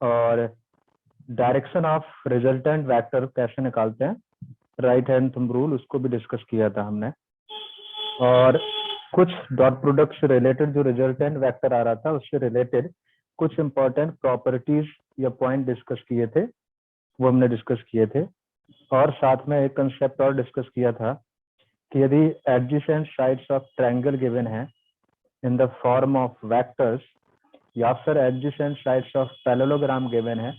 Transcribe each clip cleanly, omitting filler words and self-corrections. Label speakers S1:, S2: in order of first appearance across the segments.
S1: और direction of resultant vector कैसे निकालते हैं, राइट हैंड थंब रूल, उसको भी डिस्कस किया था हमने। और कुछ डॉट प्रोडक्ट से रिलेटेड जो रिजल्टेंट वेक्टर आ रहा था उससे रिलेटेड कुछ इंपॉर्टेंट प्रॉपर्टीज या पॉइंट डिस्कस किए थे, वो हमने डिस्कस किए थे। और साथ में एक कंसेप्ट और डिस्कस किया था कि यदि adjacent sides of triangle given है in the form of vectors या फिर adjacent sides of parallelogram given है,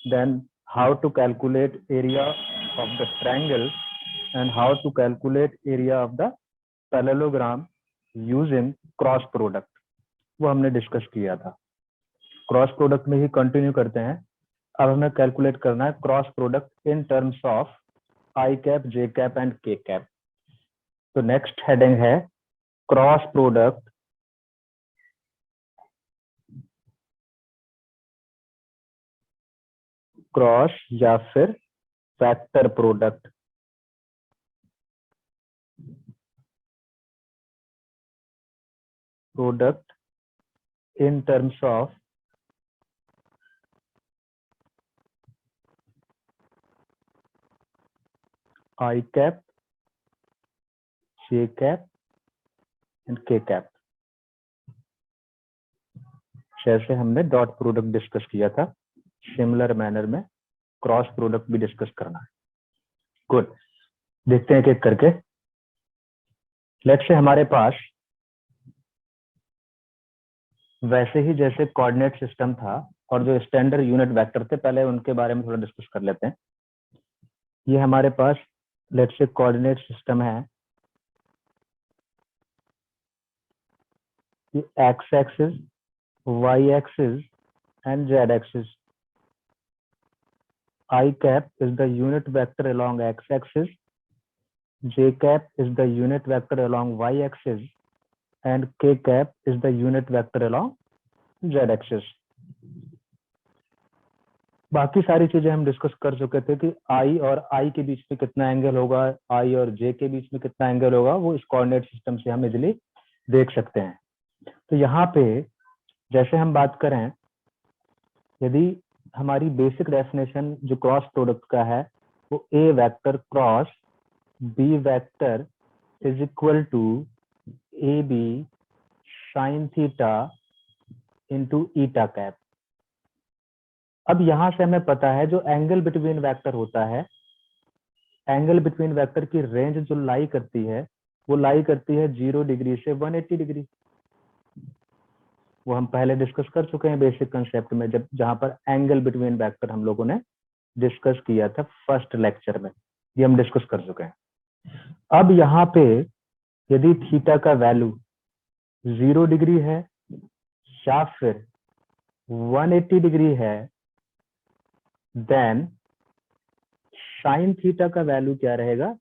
S1: then how to calculate area of the triangle and how to calculate area of the parallelogram using cross product, वो हमने discuss किया था। Cross product में ही continue करते हैं। अब हमें कैलकुलेट करना है cross product in terms of I cap, J cap and के कैप। तो नेक्स्ट हेडिंग है क्रॉस प्रोडक्ट क्रॉस या फिर vector product. Product in terms of I cap, J cap and के कैप, जैसे हमने डॉट प्रोडक्ट डिस्कस किया था, सिमिलर मैनर में क्रॉस प्रोडक्ट भी डिस्कस करना है। गुड, देखते हैं एक एक करके। लेट्स से हमारे पास वैसे ही जैसे कोऑर्डिनेट सिस्टम था और जो स्टैंडर्ड यूनिट वेक्टर थे, पहले उनके बारे में थोड़ा डिस्कस कर लेते हैं। ये हमारे पास लेट्स से कोऑर्डिनेट सिस्टम है, ये X axis, Y axis and Z axis. I cap is the unit vector along x-axis, j cap is the unit vector along y-axis, and k cap is the unit vector along z-axis. बाकी सारी चीजें हम discuss कर चुके थे कि I और I के बीच में कितना एंगल होगा, I और J के बीच में कितना एंगल होगा, वो इस कोऑर्डिनेट सिस्टम से हम इजिली देख सकते हैं। तो यहाँ पे जैसे हम बात करें, यदि हमारी बेसिक डेफिनेशन जो क्रॉस प्रोडक्ट का है वो A vector cross B vector is equal to A B sine theta into eta cap. अब यहां से हमें पता है जो एंगल बिटवीन वेक्टर होता है, एंगल बिटवीन वेक्टर की रेंज जो लाई करती है वो लाई करती है 0 डिग्री से 180 डिग्री। वो हम पहले डिस्कस कर चुके हैं बेसिक कंसेप्ट में, जब जहां पर एंगल बिटवीन वेक्टर हम लोगों ने डिस्कस किया था फर्स्ट लेक्चर में, ये हम डिस्कस कर चुके हैं। अब यहाँ पे यदि थीटा का वैल्यू 0 डिग्री है या फिर 180 डिग्री है, देन साइन थीटा का वैल्यू क्या रहेगा,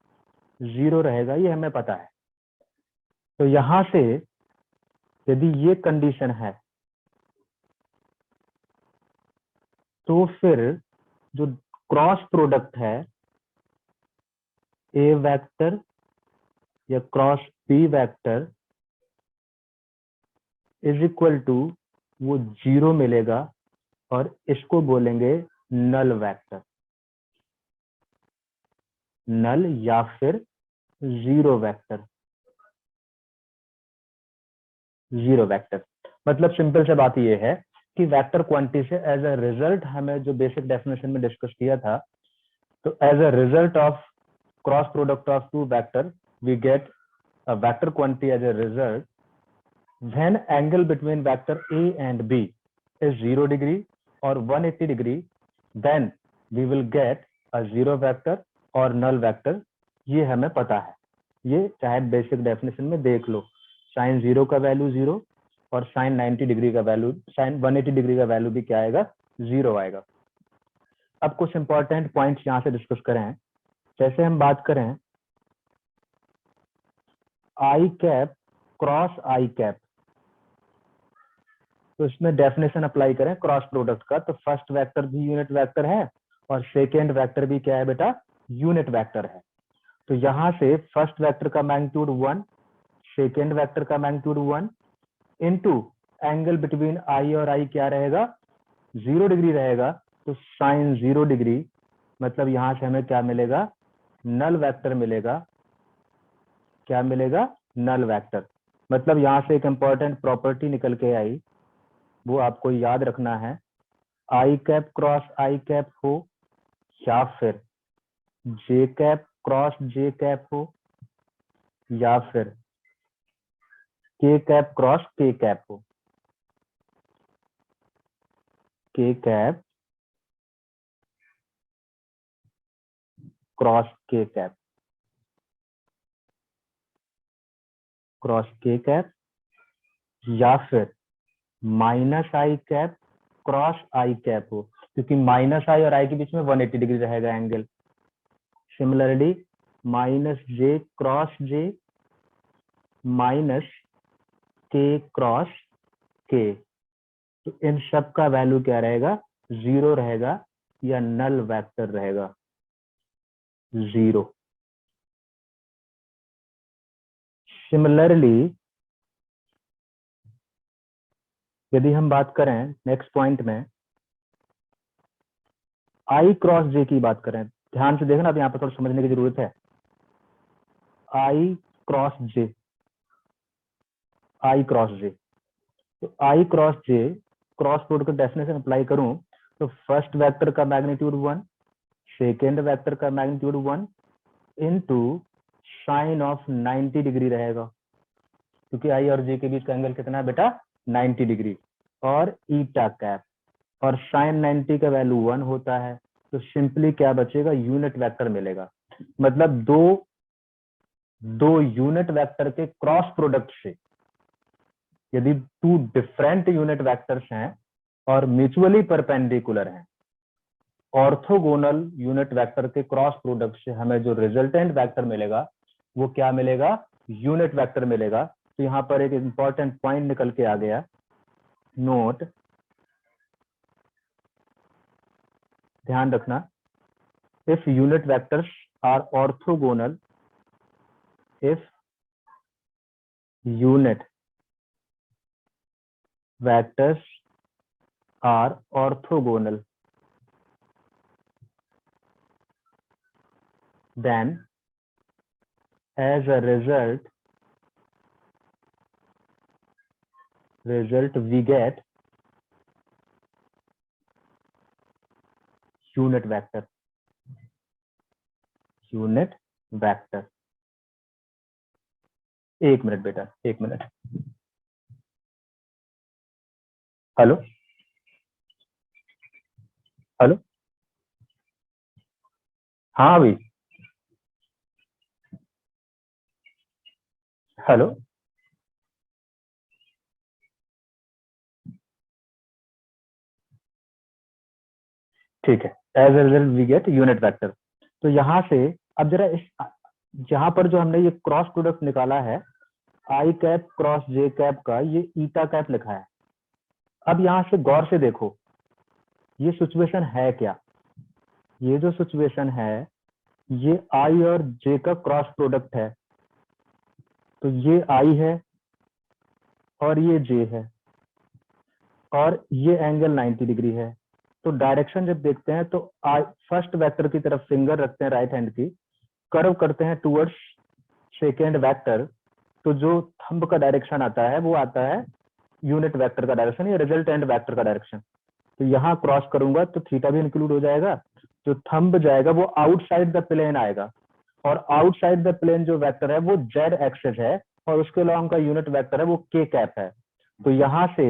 S1: 0 रहेगा, ये हमें पता है। तो यहां से यदि ये कंडीशन है तो फिर जो क्रॉस प्रोडक्ट है ए वेक्टर या cross B vector is equal to वो 0 मिलेगा और इसको बोलेंगे नल वेक्टर, नल या फिर 0 वेक्टर। 0 वेक्टर मतलब सिंपल से बात ये है कि वेक्टर क्वांटिटी से एज अ रिजल्ट, हमें जो बेसिक डेफिनेशन में डिस्कस किया था, तो as a result of cross product of two vector we get a vector quantity as a result when angle between vector A and B is 0 degree और 180 degree, then we will get a 0 vector और null vector. ये हमें पता है, ये चाहे basic definition में देख लो, साइन 0 का वैल्यू 0 और साइन 90 डिग्री का वैल्यू, साइन 180 डिग्री का वैल्यू भी क्या आएगा, 0 आएगा। अब कुछ इंपॉर्टेंट पॉइंट्स यहाँ से डिस्कस करें। जैसे हम बात करें आई कैप क्रॉस आई कैप, तो इसमें डेफिनेशन अप्लाई करें क्रॉस प्रोडक्ट का, तो फर्स्ट वेक्टर भी यूनिट वेक्टर है और सेकेंड वेक्टर भी क्या है बेटा, यूनिट वेक्टर है। तो यहां से फर्स्ट वेक्टर का मैग्नीट्यूड 1, सेकेंड वेक्टर का मैग्नीट्यूड 1 इनटू एंगल बिटवीन आई और आई क्या रहेगा, 0 डिग्री रहेगा तो साइन 0 डिग्री, मतलब यहाँ से हमें क्या मिलेगा, नल वेक्टर मिलेगा। क्या मिलेगा, नल वेक्टर। मतलब यहाँ से एक इंपॉर्टेंट प्रॉपर्टी निकल के आई, वो आपको याद रखना है। आई कैप क्रॉस आई कैप हो या फिर जे कैप क्रॉस जे कैप हो या फिर के कैप क्रॉस के कैप हो, के कैप क्रॉस के कैप, क्रॉस के कैप, या फिर minus I cap cross I cap हो, क्योंकि माइनस आई और आई के बीच में 180 डिग्री रहेगा एंगल। सिमिलरली माइनस जे क्रॉस जे माइनस के क्रॉस के, तो इन सब का वैल्यू क्या रहेगा, 0 रहेगा या नल वेक्टर रहेगा, 0। सिमिलरली यदि हम बात करें नेक्स्ट पॉइंट में आई क्रॉस जे की बात करें, ध्यान से देखना, अब यहाँ पर थोड़ा समझने की जरूरत है। आई क्रॉस जे, आई क्रॉस जे, तो आई क्रॉस जे क्रॉस प्रोडक्ट का डेफिनेशन अप्लाई करूं तो फर्स्ट वेक्टर का मैग्नीट्यूड 1, सेकेंड वेक्टर का magnitude 1 into sine of 90 degree रहेगा, क्योंकि आई और जे के बीच का एंगल कितना है बेटा, 90 डिग्री, और ईटा कैप, और साइन 90 का वैल्यू 1 होता है। तो सिंपली क्या बचेगा, यूनिट वेक्टर मिलेगा। मतलब दो यूनिट वेक्टर के क्रॉस प्रोडक्ट से यदि टू डिफरेंट यूनिट वेक्टर्स हैं और म्यूचुअली परपेंडिकुलर हैं, ऑर्थोगोनल यूनिट वेक्टर के क्रॉस प्रोडक्ट से हमें जो रिजल्टेंट वेक्टर मिलेगा वो क्या मिलेगा, यूनिट वेक्टर मिलेगा। तो यहाँ पर एक इंपॉर्टेंट पॉइंट निकल के आ गया, नोट, ध्यान रखना, if unit vectors are orthogonal, if unit vectors are orthogonal, then as a result we get unit vector, unit vector। एक मिनट बेटा, एक मिनट। हेलो हेलो, हाँ अभी, हेलो, ठीक है, as a result we get unit vector. तो यहाँ से अब जरा इस, जहां पर जो हमने ये क्रॉस प्रोडक्ट निकाला है आई कैप क्रॉस जे कैप का, ये ईटा कैप लिखा है। अब यहाँ से गौर से देखो, ये सिचुएशन है क्या, ये जो सिचुएशन है ये आई और जे का क्रॉस प्रोडक्ट है। तो ये आई है और ये जे है और ये एंगल 90 डिग्री है। तो डायरेक्शन जब देखते हैं तो आई फर्स्ट वेक्टर की तरफ फिंगर रखते हैं राइट हैंड की, कर्व करते हैं टुवर्ड्स सेकेंड वेक्टर, तो जो थंब का डायरेक्शन आता है वो आता है यूनिट वेक्टर का डायरेक्शन या रिजल्टेंट वेक्टर का डायरेक्शन। तो यहाँ क्रॉस करूंगा तो थीटा भी इंक्लूड हो जाएगा, जो थंब जाएगा वो आउटसाइड द प्लेन आएगा, और आउटसाइड द प्लेन जो वेक्टर है वो जेड एक्सिस है, और उसके लॉन्ग का यूनिट वेक्टर है वो के कैप है। तो यहाँ से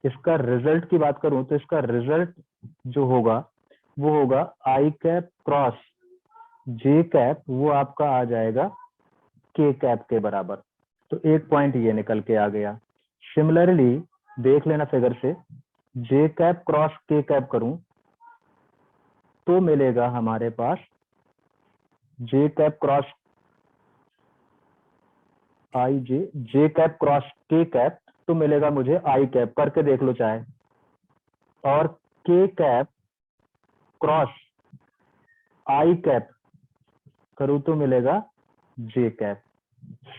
S1: इसका रिजल्ट की बात करूं तो इसका रिजल्ट जो होगा वो होगा आई कैप क्रॉस जे कैप, वो आपका आ जाएगा के कैप के बराबर। तो एक पॉइंट ये निकल के आ गया। सिमिलरली देख लेना फिगर से, जे कैप क्रॉस के कैप करूं तो मिलेगा हमारे पास जे कैप क्रॉस आई जे, जे कैप क्रॉस के कैप, तो मिलेगा मुझे आई कैप, करके देख लो चाहे, और के कैप क्रॉस आई कैप करूं तो मिलेगा जे कैप।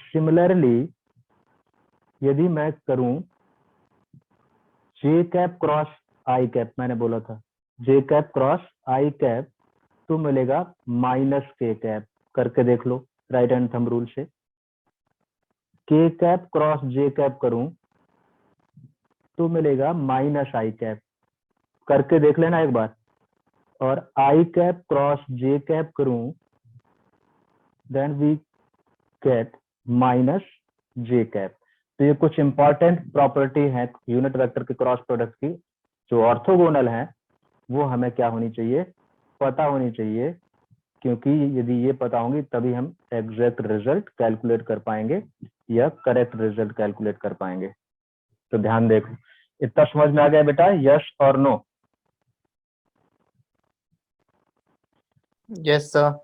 S1: सिमिलरली यदि मैं करूं जे कैप क्रॉस आई कैप मैंने बोला था, जे कैप क्रॉस आई कैप तो मिलेगा माइनस के कैप। करके देख लो राइट हैंड थंब रूल से। के कैप क्रॉस जे कैप करूं तो मिलेगा माइनस आई कैप। करके देख लेना एक बार। और I cap cross J cap करूं then we get minus J cap. तो ये कुछ इंपॉर्टेंट प्रॉपर्टी है यूनिट वेक्टर के क्रॉस प्रोडक्ट की जो ऑर्थोगोनल है, वो हमें क्या होनी चाहिए, पता होनी चाहिए। क्योंकि यदि ये पता होंगी तभी हम एग्जैक्ट रिजल्ट कैलकुलेट कर पाएंगे या करेक्ट रिजल्ट कैलकुलेट कर पाएंगे। तो ध्यान देखो, इतना समझ में आ गया बेटा, यस और नो?
S2: Yes sir.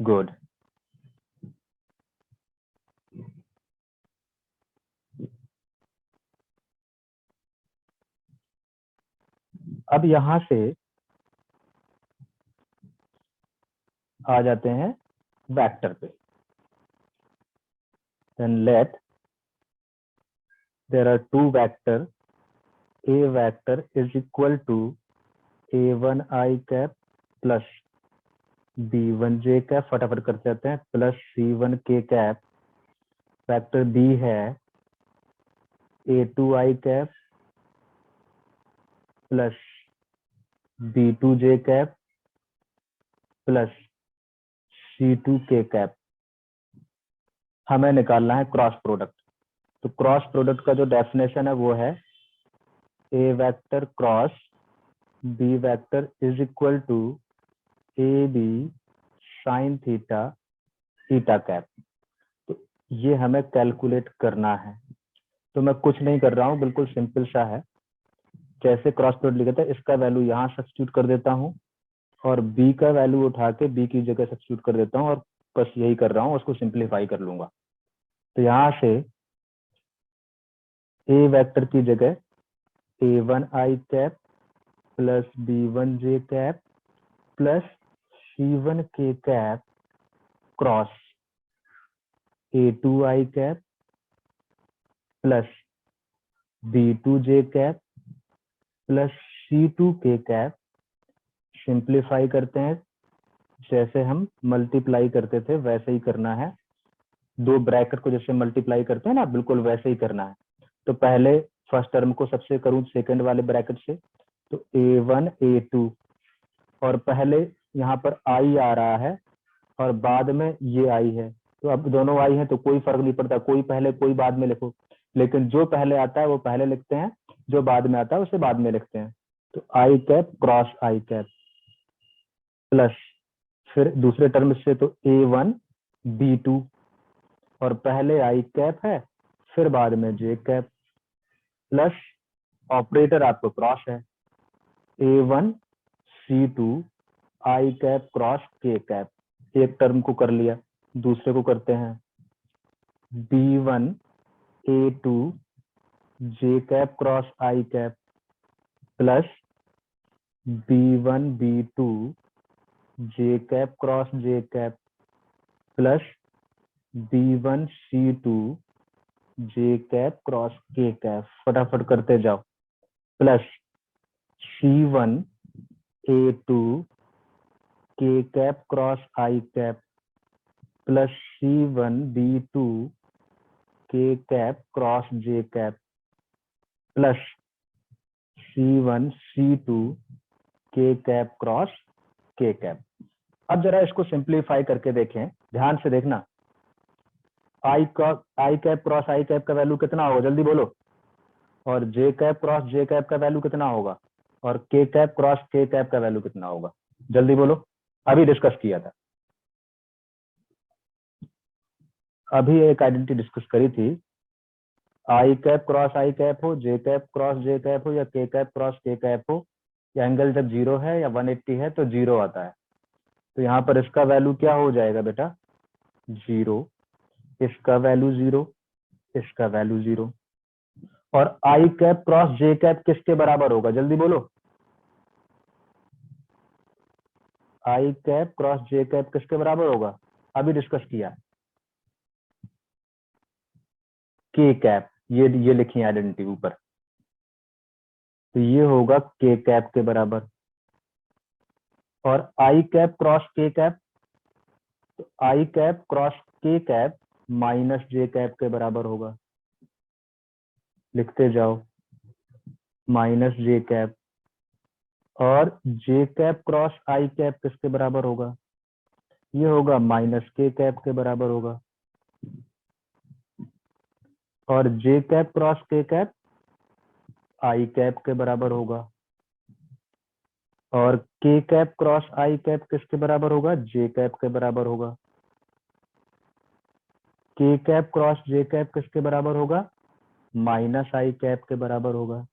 S1: गुड। अब यहां से आ जाते हैं वेक्टर पे। then let there are two vector, a vector is equal to a1 i cap plus b1 j cap, फटाफट करते जाते हैं, plus c1 k cap। Vector b है a2 i cap plus b2 j cap plus c2 k cap। हमें निकालना है cross product. तो cross product का जो डेफिनेशन है वो है A vector cross B vector is equal to A B sine theta theta cap. तो ये हमें कैलकुलेट करना है। तो मैं कुछ नहीं कर रहा हूँ, बिल्कुल सिंपल सा है। जैसे क्रॉस प्रोडक्ट लिखा था, इसका वैल्यू यहाँ सब्स्टिट्यूट कर देता हूँ और बी का वैल्यू उठा के बी की जगह सब्स्टिट्यूट कर देता हूँ और बस यही कर रहा हूँ, उसको सिंप्लीफाई कर लूंगा। तो यहाँ से ए वेक्टर की जगह a1 i cap plus b1 j cap plus c1 k cap cross a2 i cap plus b2 j cap plus c2 k cap. Simplify करते हैं, जैसे हम मल्टीप्लाई करते थे वैसे ही करना है। दो ब्रैकेट को जैसे मल्टीप्लाई करते हैं ना, बिल्कुल वैसे ही करना है। तो पहले फर्स्ट टर्म को सबसे करूं सेकंड वाले ब्रैकेट से, तो a1 a2 और पहले यहाँ पर i आ रहा है और बाद में ये i है। तो अब दोनों i है तो कोई फर्क नहीं पड़ता, कोई पहले कोई बाद में लिखो। लेकिन जो पहले आता है वो पहले लिखते हैं, जो बाद में आता है उसे बाद में लिखते हैं। तो i cap cross i cap plus फिर दूसरे टर्म से तो a1 b2 और पहले i कैप है फिर बाद में j कैप प्लस ऑपरेटर आपको क्रॉस है a1 c2 i cap cross k cap. एक टर्म को कर लिया, दूसरे को करते हैं b1 a2 j cap cross i cap plus b1 b2 j cap cross j cap plus b1 c2 j cap cross k cap. फटाफट करते जाओ। Plus c1 a2 k cap cross i cap plus c1 b2 k cap cross j cap plus c1 c2 k cap cross k cap. अब जरा इसको simplify करके देखें, ध्यान से देखना। आई कैप क्रॉस आई कैप का वैल्यू कितना होगा, जल्दी बोलो। और जे कैप क्रॉस जे कैप का वैल्यू कितना होगा, और के कैप क्रॉस के कैप का वैल्यू कितना होगा, जल्दी बोलो। अभी डिस्कस किया था, अभी एक आइडेंटिटी डिस्कस करी थी। आई कैप क्रॉस आई कैप हो, जे कैप क्रॉस जे कैप हो या के कैप क्रॉस के कैप हो, एंगल जब 0 है या 180 है तो 0 आता है। तो यहाँ पर इसका वैल्यू क्या हो जाएगा बेटा, 0, इसका वैल्यू 0, इसका वैल्यू 0। और I cap cross J cap किसके बराबर होगा, जल्दी बोलो। आई कैप क्रॉस जे कैप किसके बराबर होगा, अभी डिस्कस किया, के कैप। ये लिखी आइडेंटिटी ऊपर। तो ये होगा के कैप के बराबर। और आई कैप क्रॉस के कैप, तो आई कैप क्रॉस के कैप माइनस जे कैप के बराबर होगा। लिखते जाओ, माइनस जे कैप। और जे कैप क्रॉस आई कैप किसके बराबर होगा? ये होगा माइनस के कैप के बराबर होगा। और जे कैप क्रॉस के कैप आई कैप के बराबर होगा। और के कैप क्रॉस आई कैप किसके बराबर होगा? जे कैप के बराबर होगा। के कैप क्रॉस जे कैप किसके बराबर होगा? माइनस आई कैप के बराबर होगा।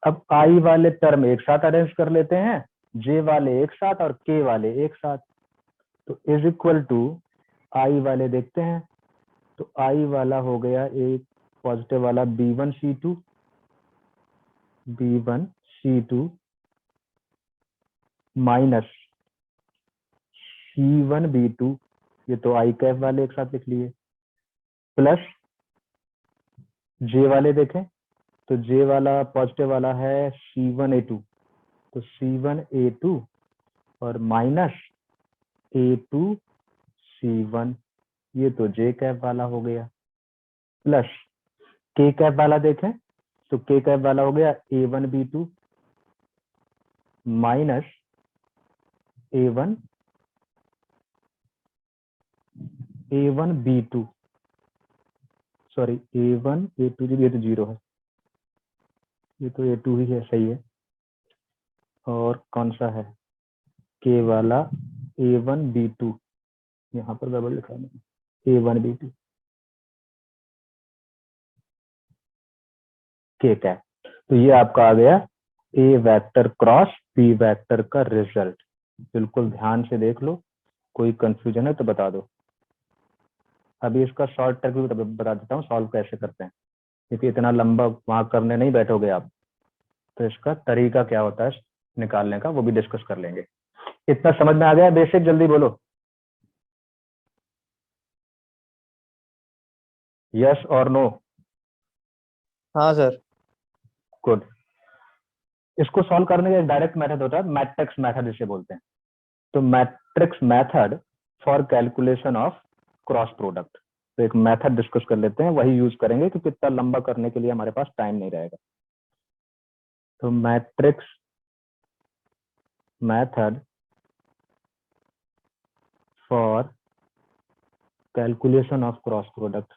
S1: अब आई वाले टर्म एक साथ अरेंज कर लेते हैं, जे वाले एक साथ और के वाले एक साथ। तो इज इक्वल टू आई वाले देखते हैं। तो आई वाला हो गया एक पॉजिटिव वाला B1C2 माइनस C1B2, ये तो आई कैप वाले एक साथ लिख लिए, प्लस जे वाले देखें तो जे वाला पॉजिटिव वाला है C1A2, तो C1A2 और माइनस A2C1, ये तो जे कैप वाला हो गया, प्लस के कैप वाला देखें तो के कैप वाला हो गया A1B2 minus A1B2, sorry A1A2, ये तो जीरो है, ये तो A2 ही है, सही है। और कौन सा है? के वाला A1B2, यहाँ पर गड़बड़ लिखा है A1B2 के कैप। तो ये आपका आ गया ए वेक्टर क्रॉस बी वेक्टर का रिजल्ट। बिल्कुल ध्यान से देख लो, कोई कंफ्यूजन है तो बता दो। अभी इसका शॉर्ट ट्रिक भी बता देता हूँ सॉल्व कैसे करते हैं, क्योंकि इतना लंबा वहां करने नहीं बैठोगे आप, तो इसका तरीका क्या होता है निकालने का वो भी डिस्कस कर लेंगे। इतना समझ में आ गया बेसिक? जल्दी बोलो यस और नो।
S2: हाँ सर।
S1: गुड। इसको सॉल्व करने का एक डायरेक्ट मेथड होता है, मैट्रिक्स मेथड इसे बोलते हैं। तो matrix method for calculation of cross product, तो एक मेथड डिस्कस कर लेते हैं, वही यूज करेंगे क्योंकि इतना लंबा करने के लिए हमारे पास टाइम नहीं रहेगा। तो matrix method for calculation of cross product,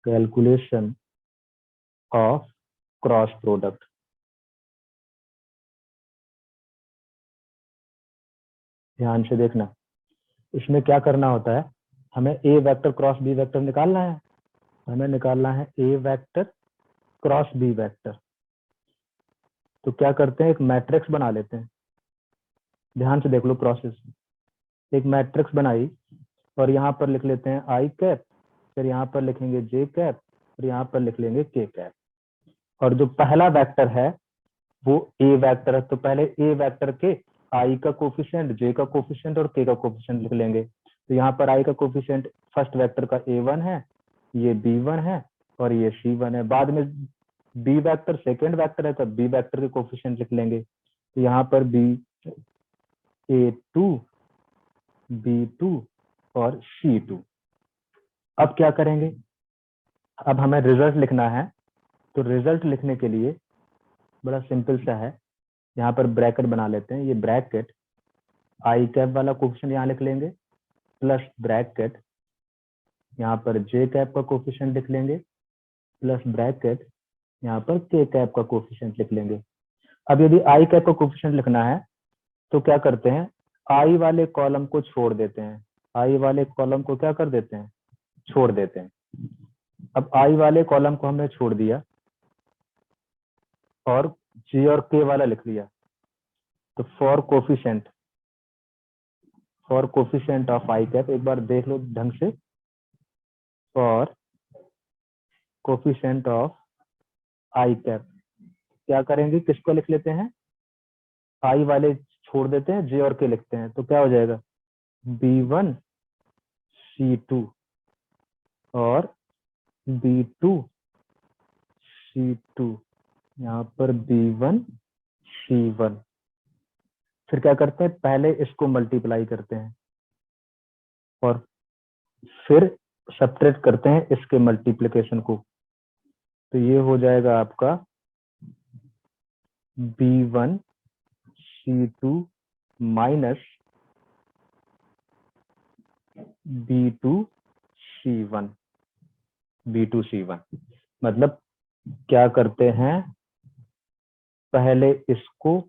S1: calculation of cross product. ध्यान से देखना, इसमें क्या करना होता है, हमें ए वेक्टर क्रॉस बी वेक्टर निकालना है। हमें निकालना है A vector cross B vector. तो क्या करते हैं, एक मैट्रिक्स बना लेते हैं। ध्यान से देख लो प्रोसेस। एक मैट्रिक्स बनाई और यहाँ पर लिख लेते हैं आई कैप, फिर यहाँ पर लिखेंगे जे कैप, और यहाँ पर लिख लेंगे के कैप। और जो पहला वेक्टर है वो ए वेक्टर है, तो पहले ए वेक्टर के आई का कोफिशिएंट, जे का कोफिशिएंट और के का कोफिशिएंट लिख लेंगे। तो यहाँ पर आई का कोफिशिएंट फर्स्ट वेक्टर का A1 है, ये B1 है और ये C1 है। बाद में बी वेक्टर सेकेंड वेक्टर है, तो बी वेक्टर के कोफिशिएंट लिख लेंगे। तो यहाँ पर A2, B2 और C2। अब क्या करेंगे, अब हमें रिजल्ट लिखना है। तो रिजल्ट लिखने के लिए बड़ा सिंपल सा है, यहाँ पर ब्रैकेट बना लेते हैं। ये ब्रैकेट आई कैप वाला कोफिशिएंट यहाँ लिख लेंगे, प्लस ब्रैकेट यहाँ पर जे कैप का कोफिशिएंट लिख लेंगे, प्लस ब्रैकेट यहाँ पर के कैप का कोफिशिएंट लिख लेंगे। अब यदि आई कैप का कोफिशिएंट लिखना है तो क्या करते हैं, आई वाले कॉलम को छोड़ देते हैं। आई वाले कॉलम को क्या कर देते हैं, छोड़ देते हैं। अब आई वाले कॉलम को हमने छोड़ दिया और जी और के वाला लिख लिया। तो for coefficient of I cap, एक बार देख लो ढंग से, for coefficient of I cap क्या करेंगे, किसको लिख लेते हैं, आई वाले छोड़ देते हैं, जे और के लिखते हैं। तो क्या हो जाएगा, B1C2 और B2 C2, यहाँ पर B1 C1। फिर क्या करते हैं, पहले इसको मल्टीप्लाई करते हैं और फिर सब्ट्रैक्ट करते हैं इसके मल्टीप्लिकेशन को। तो ये हो जाएगा आपका B1 C2 minus B2 C1। B2 C1 मतलब क्या करते हैं, पहले इसको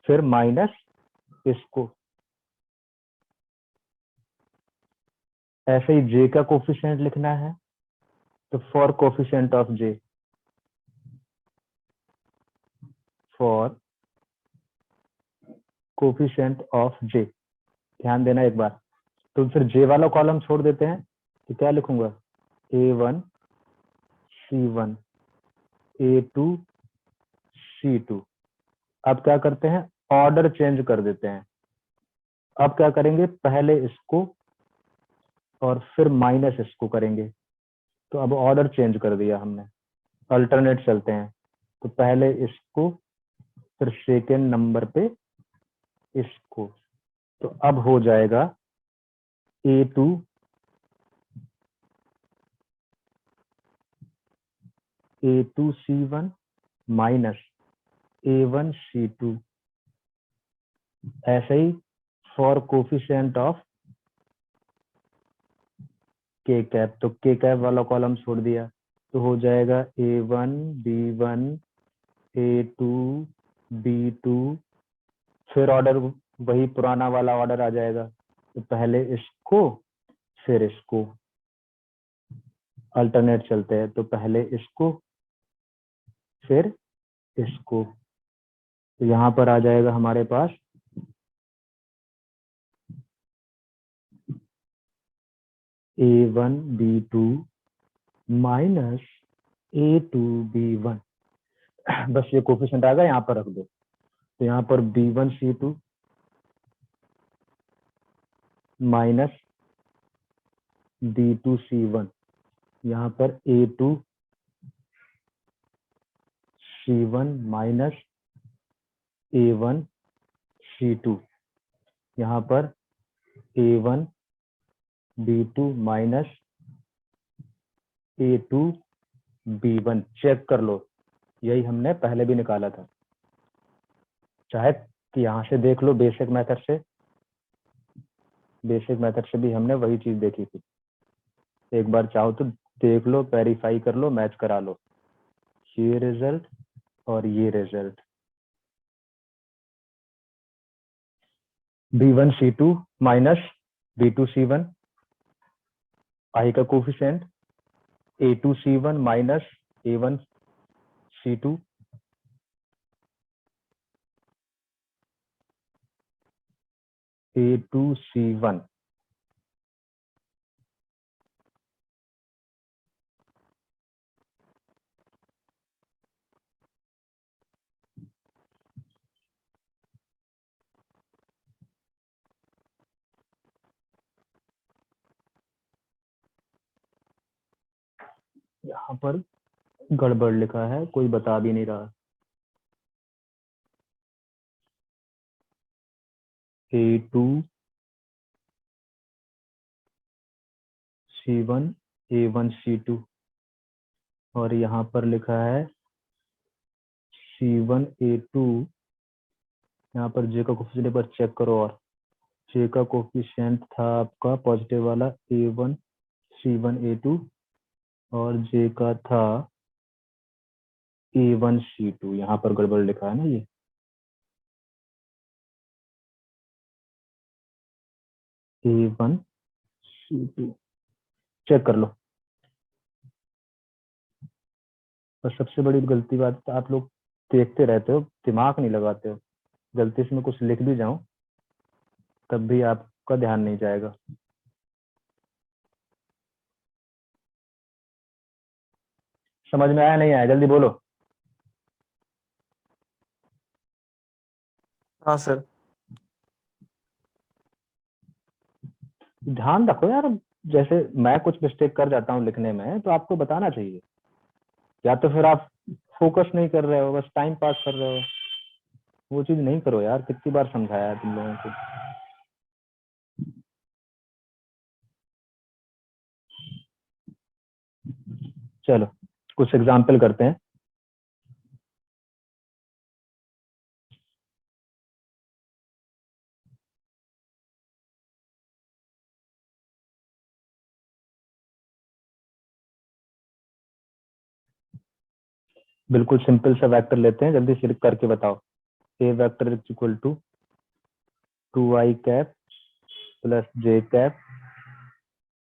S1: फिर माइनस इसको। ऐसे ही जे का कोफिशिएंट लिखना है, तो for coefficient of J, for coefficient of J, ध्यान देना एक बार। तो फिर जे वाला कॉलम छोड़ देते हैं, तो क्या लिखूंगा, A1 C1 A2 C2। अब क्या करते हैं, ऑर्डर चेंज कर देते हैं। अब क्या करेंगे, पहले इसको और फिर माइनस इसको करेंगे। तो अब ऑर्डर चेंज कर दिया हमने, अल्टरनेट चलते हैं। तो पहले इसको फिर सेकेंड नंबर पे इसको। तो अब हो जाएगा A2 C1 minus A1 C2। ऐसे ही फॉर कोफिशिएंट ऑफ के कैप, तो के कैप वाला कॉलम छोड़ दिया, तो हो जाएगा A1 B1 A2 B2। फिर ऑर्डर वही पुराना वाला ऑर्डर आ जाएगा, तो पहले इसको फिर इसको, अल्टरनेट चलते हैं। तो पहले इसको फिर इसको। तो यहाँ पर आ जाएगा हमारे पास A1 B2 minus A2 B1। बस ये कोफिशिएंट आ गया, यहाँ पर रख दो। तो यहाँ पर B1 C2 minus B2 C1, यहाँ पर A2 C1 minus A1 C2, यहाँ पर A1 B2 minus A2 B1। Check कर लो, यही हमने पहले भी निकाला था। चाहे कि यहाँ से देख लो, बेसिक मेथड से भी हमने वही चीज देखी थी। एक बार चाहो तो देख लो, वेरीफाई कर लो, मैच करा लो, ये रिजल्ट और ये result. B1 C2 minus B2 C1, आई का coefficient A2 C1 minus A1 C2, A2 C1। यहाँ पर गड़बड़ लिखा है, कोई बता भी नहीं रहा। A2 C1 A1 C2, और यहाँ पर लिखा है C1 A2। यहाँ पर जे का कोफिशिएंट एक बार चेक करो, और जे का कोफिशिएंट था आपका पॉजिटिव वाला A1 C1 A2, और जे का था A1 C2। यहाँ पर गड़बड़ लिखा है ना, ये A1 C2, चेक कर लो। और सबसे बड़ी गलती बात, तो आप लोग देखते रहते हो, दिमाग नहीं लगाते हो। गलती से मैं कुछ लिख भी जाऊं तब भी आपका ध्यान नहीं जाएगा। समझ में आया नहीं आया, जल्दी बोलो।
S2: हाँ सर।
S1: ध्यान रखो यार, जैसे मैं कुछ मिस्टेक कर जाता हूँ लिखने में, तो आपको बताना चाहिए। या तो फिर आप फोकस नहीं कर रहे हो, बस टाइम पास कर रहे हो। वो चीज नहीं करो यार, कितनी बार समझाया है तुम लोगों को। चलो कुछ एग्जाम्पल करते हैं। बिल्कुल सिंपल सा वेक्टर लेते हैं, जल्दी से करके बताओ। A vector is equal to 2i cap plus J cap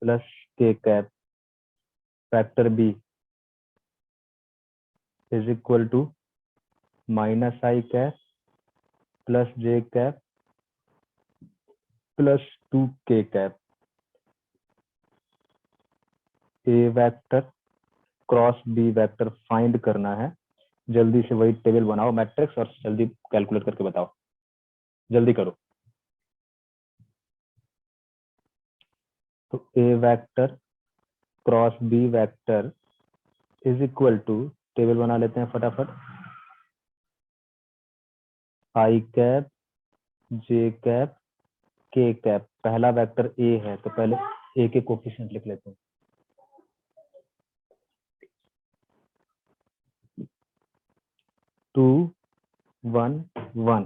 S1: plus K cap. Vector B is equal to minus I cap plus J cap plus 2k cap. A vector cross B vector find करना है। जल्दी से वही table बनाओ matrix, और जल्दी calculate करके बताओ, जल्दी करो। तो A vector cross B vector is equal to, table बना लेते हैं फटाफट। I cap J cap K cap. पहला वेक्टर ए है तो पहले ए के कोफिशिएंट लिख लेते हैं। 2 1 1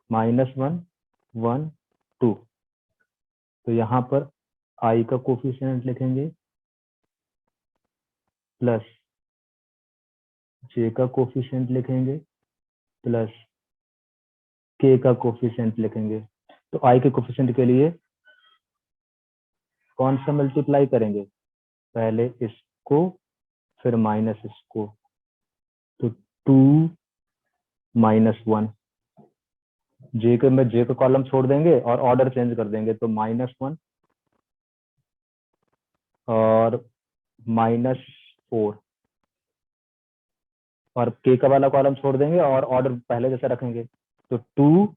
S1: -1 1 2। तो यहाँ पर आई का कोफिशिएंट लिखेंगे प्लस जे का कोफिशिएंट लिखेंगे प्लस के का कोफिशिएंट लिखेंगे। तो आई के कोफिशिएंट के लिए कौन सा मल्टीप्लाई करेंगे, पहले इसको फिर माइनस इसको। तो 2 -1। जे के में जे का कॉलम छोड़ देंगे और ऑर्डर चेंज कर देंगे, तो -1 और -4। और के का वाला कॉलम छोड़ देंगे और ऑर्डर पहले जैसा रखेंगे, तो 2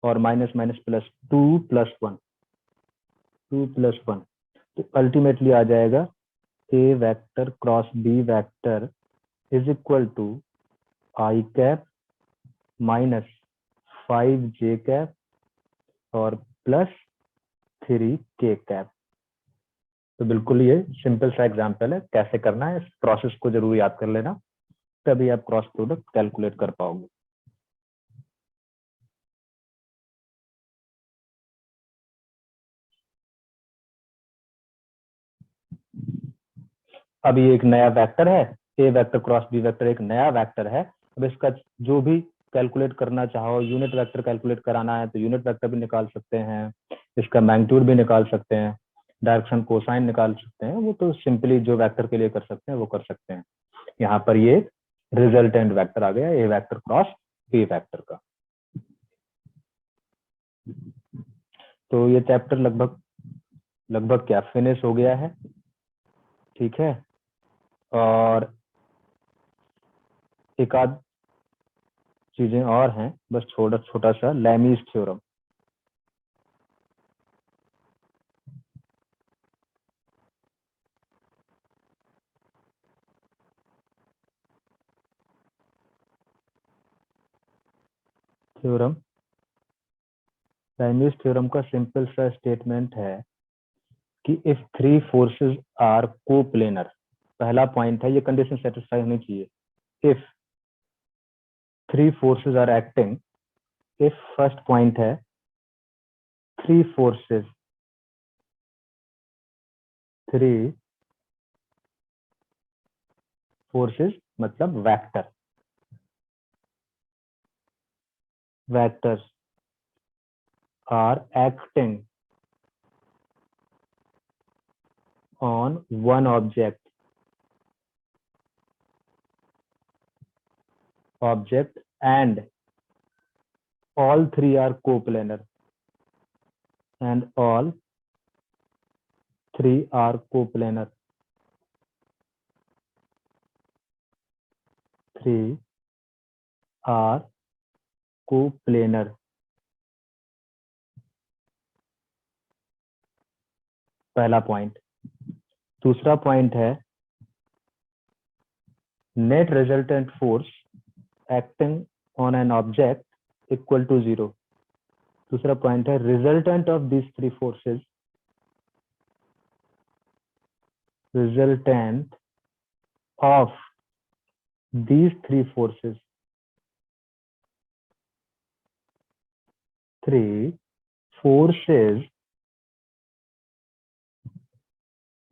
S1: और माइनस माइनस प्लस 2 + 1। 2 + 1 तो अल्टीमेटली आ जाएगा A vector cross B vector is equal to I cap -5 J cap और +3 के कैप। तो बिल्कुल ये सिंपल सा एग्जांपल है, कैसे करना है इस प्रोसेस को जरूर याद कर लेना, तभी आप क्रॉस प्रोडक्ट कैलकुलेट कर पाओगे। अब ये एक नया वेक्टर है, A vector cross B vector एक नया वेक्टर है। अब इसका जो भी कैलकुलेट करना चाहो, यूनिट वेक्टर कैलकुलेट कराना है तो यूनिट वेक्टर भी निकाल सकते हैं, इसका मैग्नीट्यूड भी निकाल सकते हैं, डायरेक्शन कोसाइन निकाल सकते हैं। वो तो सिंपली जो वेक्टर के लिए कर सकते हैं वो कर सकते हैं। यहाँ पर ये रिजल्टेंट वेक्टर आ गया ए वेक्टर क्रॉस बी वेक्टर का। तो ये चैप्टर लगभग लगभग क्या फिनिश हो गया है, ठीक है। और एक आध चीजें और हैं, बस छोटा छोटा सा Lami's theorem. Theorem Lami's theorem का सिंपल सा स्टेटमेंट है कि इफ 3 फोर्सेस आर कोप्लेनर, पहला पॉइंट है, ये कंडीशन सेटिस्फाई होनी चाहिए। If 3 forces are acting, if first point है 3 फोर्सेस, 3 फोर्सेस मतलब vector, vectors are acting on one object, and all 3 are coplanar, and all 3 are coplanar, 3 are coplanar पहला point. दूसरा point है net resultant force acting on an object equal to 0। दूसरा point है resultant of these three forces, resultant of these three forces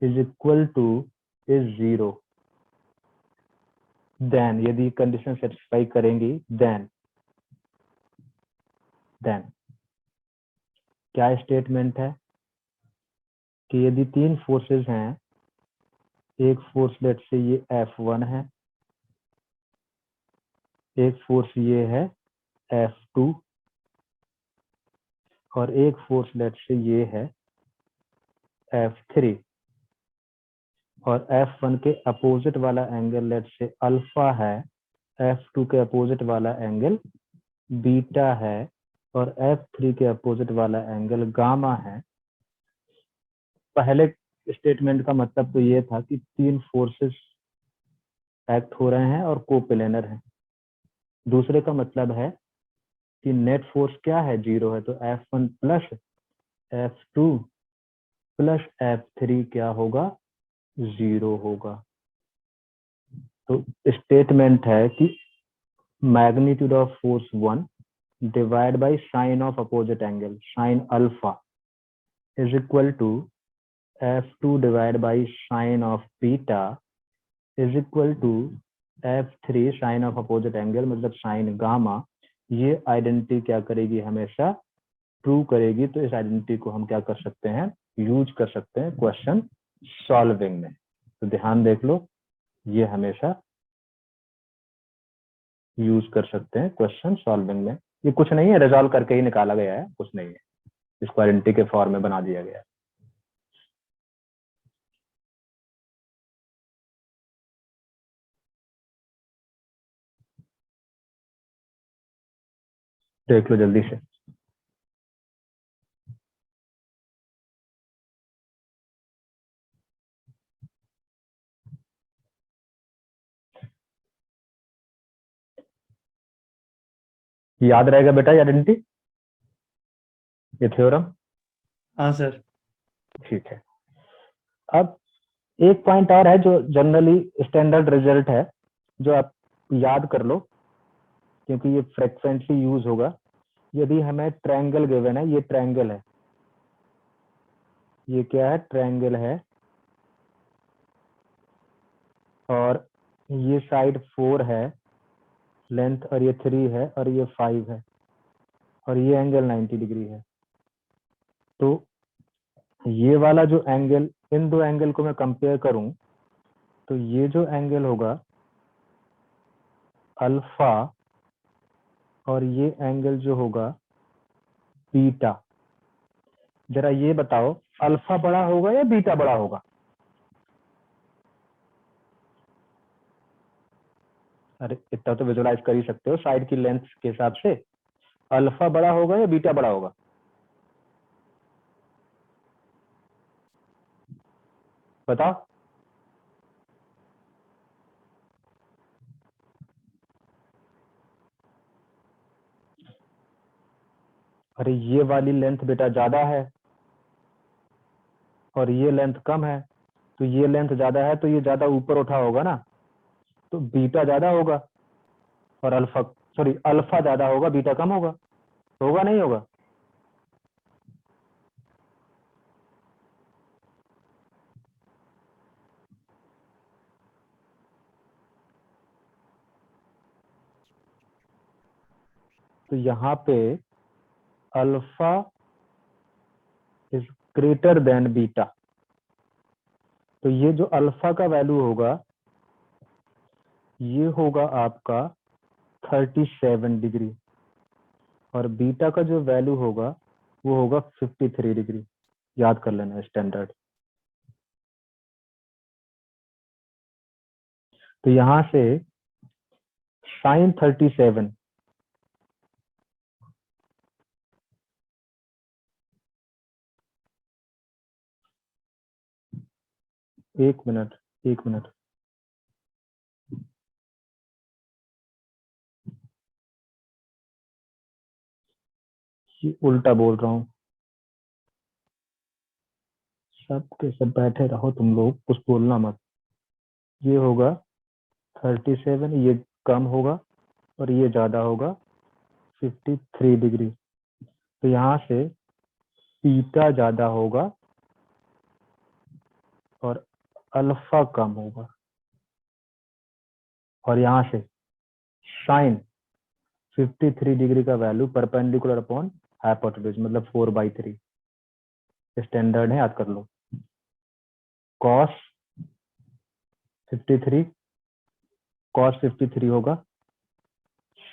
S1: is equal to is 0। then यदि condition satisfy करेंगी then क्या statement है कि यदि तीन फोर्सेस हैं, एक फोर्स लेट से ये F1 है, एक फोर्स ये है F2 और एक फोर्स लेट से ये है F3 और F1 के अपोजिट वाला एंगल लेट से अल्फा है, F2 के अपोजिट वाला एंगल बीटा है और F3 के अपोजिट वाला एंगल गामा है। पहले स्टेटमेंट का मतलब तो ये था कि तीन फोर्सेस एक्ट हो रहे हैं और कोप्लेनर हैं। दूसरे का मतलब है कि नेट फोर्स क्या है, 0 है, तो F1 plus F2 plus F3 क्या होगा, 0 होगा। तो स्टेटमेंट है कि magnitude of force 1 divide by sine of opposite angle sine alpha is equal to F2 divide by sine of beta is equal to F3 sine of opposite angle मतलब sine gamma. ये identity क्या करेगी, हमेशा true करेगी। तो इस identity को हम क्या कर सकते हैं, यूज कर सकते हैं क्वेश्चन सॉल्विंग में। तो ध्यान देख लो, ये हमेशा यूज कर सकते हैं क्वेश्चन सॉल्विंग में। ये कुछ नहीं है, रिजॉल्व करके ही निकाला गया है, कुछ नहीं है, इसको आइडेंटिटी के फॉर्म में बना दिया गया है। देख लो जल्दी से। याद रहेगा बेटा ये आइडेंटिटी, ये थ्योरम?
S2: हाँ सर।
S1: ठीक है। अब एक पॉइंट और है जो जनरली स्टैंडर्ड रिजल्ट है, जो आप याद कर लो क्योंकि ये फ्रिक्वेंटली यूज होगा। यदि हमें ट्रायंगल गिवन है, ये ट्रायंगल है, ये क्या है, ट्रायंगल है, और ये साइड 4 है लेंथ और ये 3 है और ये 5 है और ये एंगल 90 डिग्री है। तो ये वाला जो एंगल, इन दो एंगल को मैं कंपेयर करूं तो ये जो एंगल होगा अल्फा और ये एंगल जो होगा बीटा। जरा ये बताओ अल्फा बड़ा होगा या बीटा बड़ा होगा? अरे इतना तो विजुलाइज कर ही सकते हो साइड की लेंथ के हिसाब से। अल्फा बड़ा होगा या बीटा बड़ा होगा? बताओ। अरे ये वाली लेंथ बेटा ज्यादा है और ये लेंथ कम है, तो ये लेंथ ज्यादा है तो ये ज्यादा ऊपर उठा होगा ना, तो बीटा ज्यादा होगा। और अल्फा ज्यादा होगा, बीटा कम होगा। होगा नहीं होगा? तो यहाँ पे alpha is greater than beta, तो ये जो अल्फा का वैल्यू होगा ये होगा आपका 37 डिग्री और बीटा का जो वैल्यू होगा वो होगा 53 डिग्री। याद कर लेना स्टैंडर्ड। तो यहां से साइन 37 एक मिनट, एक मिनट। ये उल्टा बोल रहा हूँ। सब के सब बैठे रहो तुम लोग, कुछ बोलना मत। ये होगा 37, ये कम होगा और ये ज्यादा होगा 53 डिग्री। तो यहाँ से बीटा ज्यादा होगा और अल्फा कम होगा, और यहाँ से साइन 53 डिग्री का वैल्यू परपेंडिकुलर अपॉन हाइपोटेन्यूज, मतलब 4/3 स्टैंडर्ड है, याद कर लो। कॉस 53 कॉस 53 होगा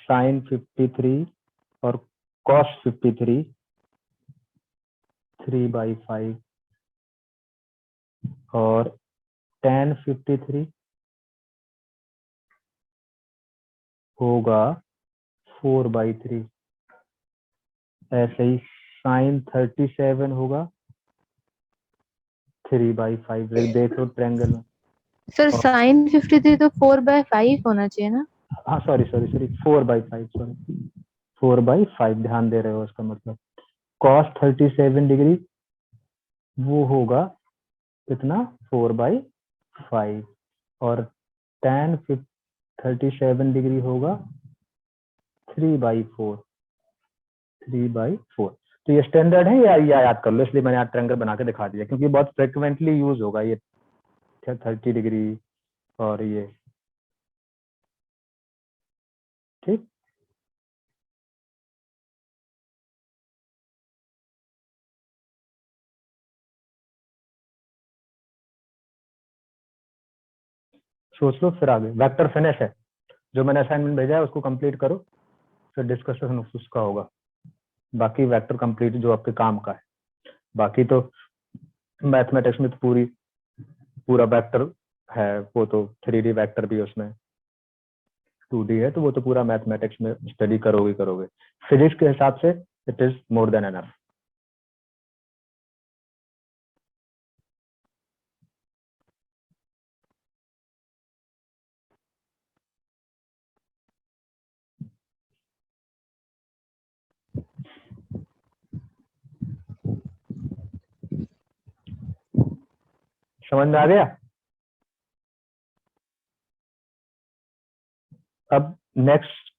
S1: साइन 53 और कॉस 53 3/5 और tan 53 होगा 4/3। ऐसे ही साइन 37 होगा 3/5। देख लो ट्रायंगल में।
S3: सर
S1: और
S3: साइन 53 तो 4/5 होना चाहिए ना।
S1: हाँ, सॉरी सॉरी सॉरी, 4/5, सॉरी 4/5 ध्यान दे रहे हो उसका मतलब। कॉस 37 डिग्री वो होगा कितना, 4/5। और tan 37 डिग्री होगा 3/4। 3/4। तो ये स्टैंडर्ड है या याद कर लो, इसलिए मैंने यहाँ ट्रायंगल बना के दिखा दिया, क्योंकि बहुत फ्रिक्वेंटली यूज होगा ये 30 डिग्री और ये। ठीक, सोच लो फिर आगे। वेक्टर फिनिश है, जो मैंने असाइनमेंट भेजा है उसको कंप्लीट करो, फिर डिस्कशन उसका होगा। बाकी वेक्टर कंप्लीट जो आपके काम का है। बाकी तो मैथमेटिक्स में तो पूरा वेक्टर है, वो तो 3D वेक्टर भी उसमें 2D है, तो वो तो पूरा मैथमेटिक्स में स्टडी करोगे। फिजिक्स के हिसाब से it is more than enough. समझ में आ गया? अब नेक्स्ट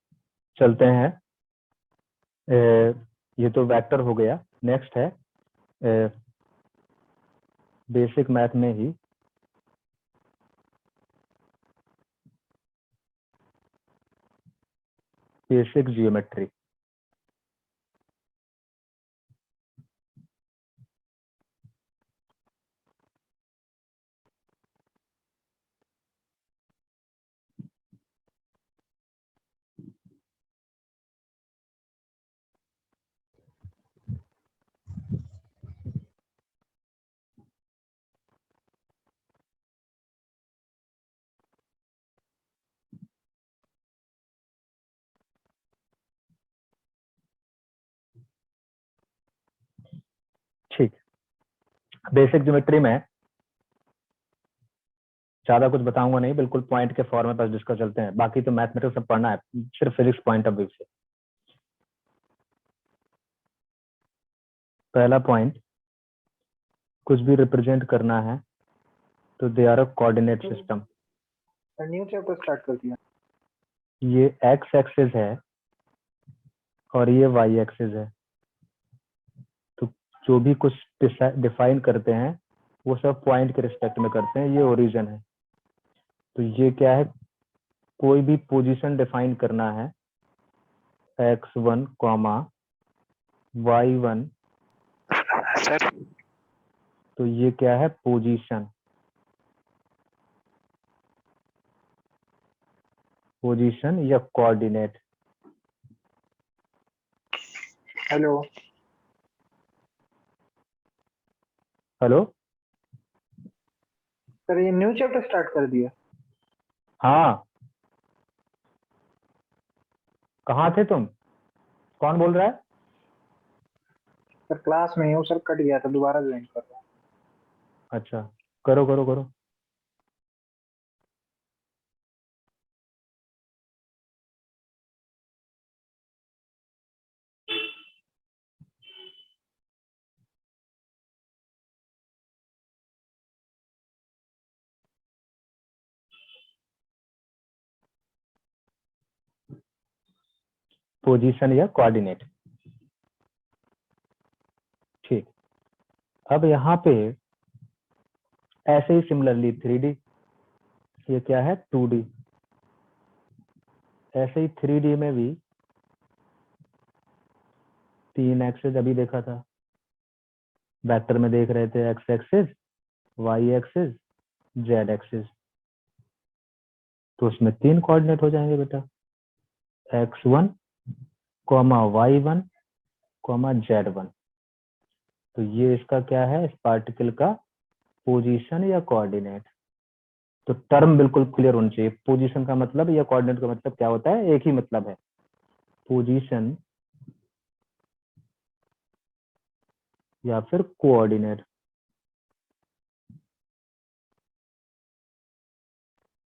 S1: चलते हैं। ये तो वेक्टर हो गया। नेक्स्ट है बेसिक मैथ में ही बेसिक जियोमेट्री। ठीक, बेसिक ज्योमेट्री में ज्यादा कुछ बताऊंगा नहीं, बिल्कुल पॉइंट के फॉर्म में बस डिस्कस चलते हैं। बाकी तो मैथमेटिक्स सब पढ़ना है, सिर्फ फिजिक्स पॉइंट ऑफ व्यू से। पहला पॉइंट, कुछ भी रिप्रेजेंट करना है तो they are a coordinate system.
S2: New chapter start कर दिया।
S1: ये एक्स एक्सिस है और ये वाई एक्सिस है, तो जो भी कुछ डिफाइन करते हैं वो सब पॉइंट के रिस्पेक्ट में करते हैं। ये ओरिजिन है। तो ये क्या है, कोई भी पोजीशन डिफाइन करना है x1, y1,
S2: सर
S1: तो ये क्या है, पोजीशन। पोजीशन या कोऑर्डिनेट।
S2: हेलो
S1: हेलो,
S2: सर, ये न्यू चैप्टर स्टार्ट कर दिया।
S1: हाँ, कहाँ थे तुम? कौन बोल रहा है?
S2: सर क्लास में हूँ सर, कट गया था, दोबारा ज्वाइन कर रहा हूँ।
S1: अच्छा, करो करो करो। पोजीशन या कोऑर्डिनेट। ठीक, अब यहाँ पे ऐसे ही सिमिलरली 3D, ये क्या है 2D, ऐसे ही 3D में भी 3 एक्सेस अभी देखा था, वेक्टर में देख रहे थे, X axis, Y axis, Z axis, तो उसमें 3 कोऑर्डिनेट हो जाएंगे बेटा, x1, y1, z1। तो ये इसका क्या है, इस पार्टिकल का पोजीशन या कोऑर्डिनेट। तो टर्म बिल्कुल क्लियर होनी चाहिए, पोजीशन का मतलब या कोऑर्डिनेट का मतलब क्या होता है, एक ही मतलब है, पोजीशन या फिर कोऑर्डिनेट।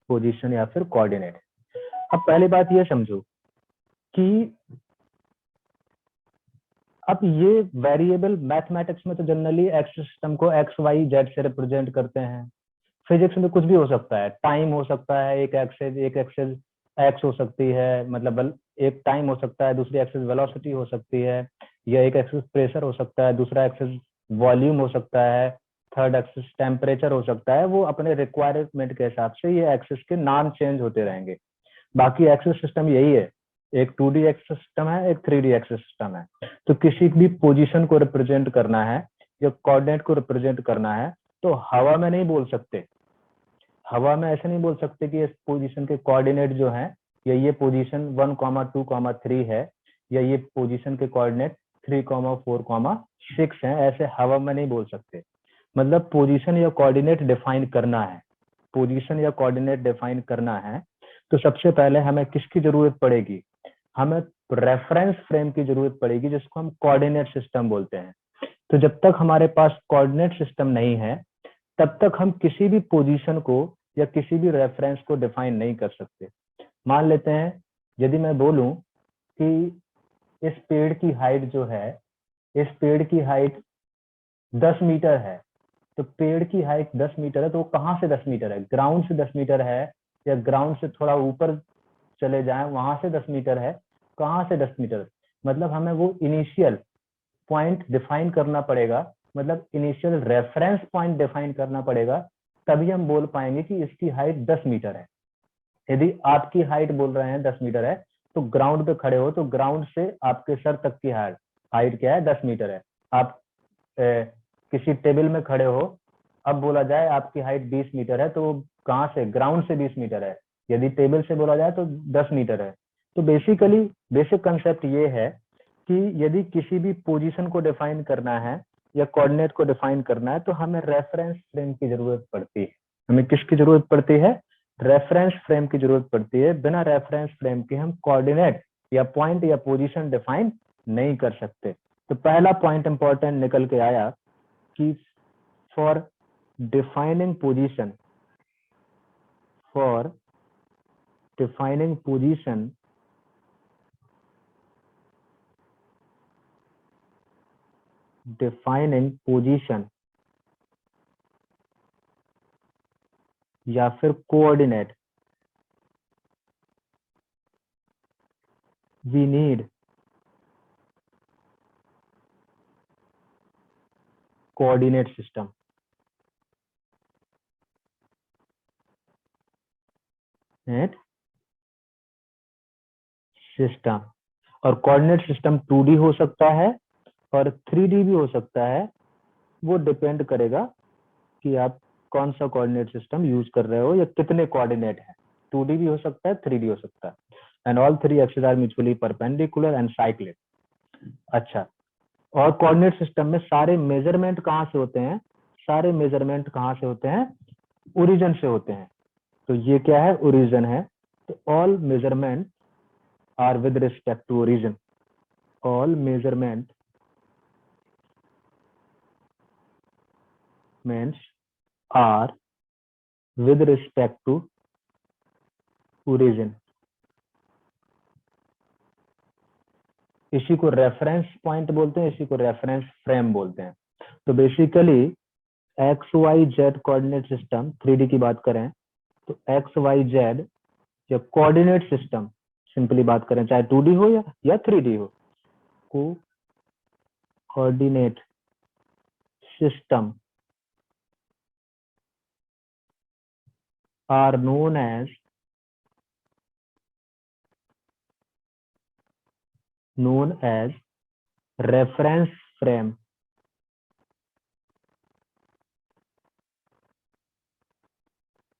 S1: पोजीशन या फिर कोऑर्डिनेट। अब पहली बात ये समझो कि अब ये वेरिएबल मैथमेटिक्स में तो जनरली एक्सिस सिस्टम को एक्स वाई जेड से रिप्रेजेंट करते हैं, फिजिक्स में कुछ भी हो सकता है, टाइम हो सकता है, एक एक्सेस एक्स हो सकती है, मतलब एक टाइम हो सकता है, दूसरी एक्सेस वेलोसिटी हो सकती है, या एक एक्सेस प्रेशर हो सकता है, दूसरा एक्सेस वॉल्यूम हो सकता है, थर्ड एक्सेस टेम्परेचर हो सकता है। वो अपने रिक्वायरमेंट के हिसाब से ये एक्सेस के नाम चेंज होते रहेंगे। बाकी एक्सेस सिस्टम यही है, एक 2D एक्सेस सिस्टम है, एक 3D एक्सेस सिस्टम है। तो किसी भी पोजीशन को रिप्रेजेंट करना है या कोऑर्डिनेट को रिप्रेजेंट करना है तो हवा में नहीं बोल सकते, हवा में ऐसे नहीं बोल सकते कि इस पोजीशन के कोऑर्डिनेट जो है, या ये पोजीशन 1, 2, 3 है, या ये पोजीशन के कोऑर्डिनेट 3, 4, 6 है, ऐसे हवा में नहीं बोल सकते। मतलब पोजीशन या कोऑर्डिनेट डिफाइन करना है, पोजीशन या कोऑर्डिनेट डिफाइन करना है तो सबसे पहले हमें किसकी जरूरत पड़ेगी, हमें रेफरेंस फ्रेम की जरूरत पड़ेगी, जिसको हम कोऑर्डिनेट सिस्टम बोलते हैं। तो जब तक हमारे पास कोऑर्डिनेट सिस्टम नहीं है तब तक हम किसी भी पोजीशन को या किसी भी रेफरेंस को डिफाइन नहीं कर सकते। मान लेते हैं यदि मैं बोलूं कि इस पेड़ की हाइट जो है, इस पेड़ की हाइट 10 मीटर है, तो पेड़ की हाइट 10 मीटर है, तो वो कहाँ से 10 मीटर है, ग्राउंड से 10 मीटर है, या ग्राउंड से थोड़ा ऊपर चले जाएं वहां से 10 मीटर है, कहाँ से 10 मीटर, मतलब हमें वो इनिशियल पॉइंट डिफाइन करना पड़ेगा, मतलब इनिशियल रेफरेंस पॉइंट डिफाइन करना पड़ेगा, तभी हम बोल पाएंगे कि इसकी हाइट 10 मीटर है। यदि आपकी हाइट बोल रहे हैं 10 मीटर है, तो ग्राउंड पे खड़े हो तो ग्राउंड से आपके सर तक की हाइट क्या है, 10 मीटर है। आप किसी टेबल में खड़े हो, अब बोला जाए आपकी हाइट 20 मीटर है, तो कहाँ से, ग्राउंड से 20 मीटर है। यदि टेबल से बोला जाए तो 10 मीटर है। तो बेसिकली बेसिक कंसेप्ट ये है कि यदि किसी भी पोजीशन को डिफाइन करना है या कोऑर्डिनेट को डिफाइन करना है तो हमें रेफरेंस फ्रेम की जरूरत पड़ती है। हमें किसकी जरूरत पड़ती है, रेफरेंस फ्रेम की जरूरत पड़ती है। बिना रेफरेंस फ्रेम के हम कोऑर्डिनेट या पॉइंट या पोजीशन डिफाइन नहीं कर सकते। तो पहला पॉइंट इंपॉर्टेंट निकल के आया कि for defining position, for defining position या फिर coordinate, we need coordinate system। System, और कोऑर्डिनेट सिस्टम 2D हो सकता है और 3D भी हो सकता है, वो डिपेंड करेगा कि आप कौन सा कोऑर्डिनेट सिस्टम यूज कर रहे हो या कितने कोऑर्डिनेट है। 2D भी हो सकता है, 3D हो सकता है। And all 3 axis are mutually perpendicular and cyclic. अच्छा, और कोऑर्डिनेट सिस्टम में सारे मेजरमेंट कहाँ से होते हैं, सारे मेजरमेंट कहाँ से होते हैं, ओरिजिन से होते हैं। तो ये क्या है, ओरिजिन है। तो all measurement are with respect to origin, all measurements are with respect to origin। इसी को रेफरेंस पॉइंट बोलते हैं, इसी को रेफरेंस फ्रेम बोलते हैं। तो basically X Y Z coordinate system 3D की बात करें तो एक्स वाई जेड या कोऑर्डिनेट सिस्टम सिंपली बात करें, चाहे 2D हो या 3D हो, coordinate system are known as reference frame.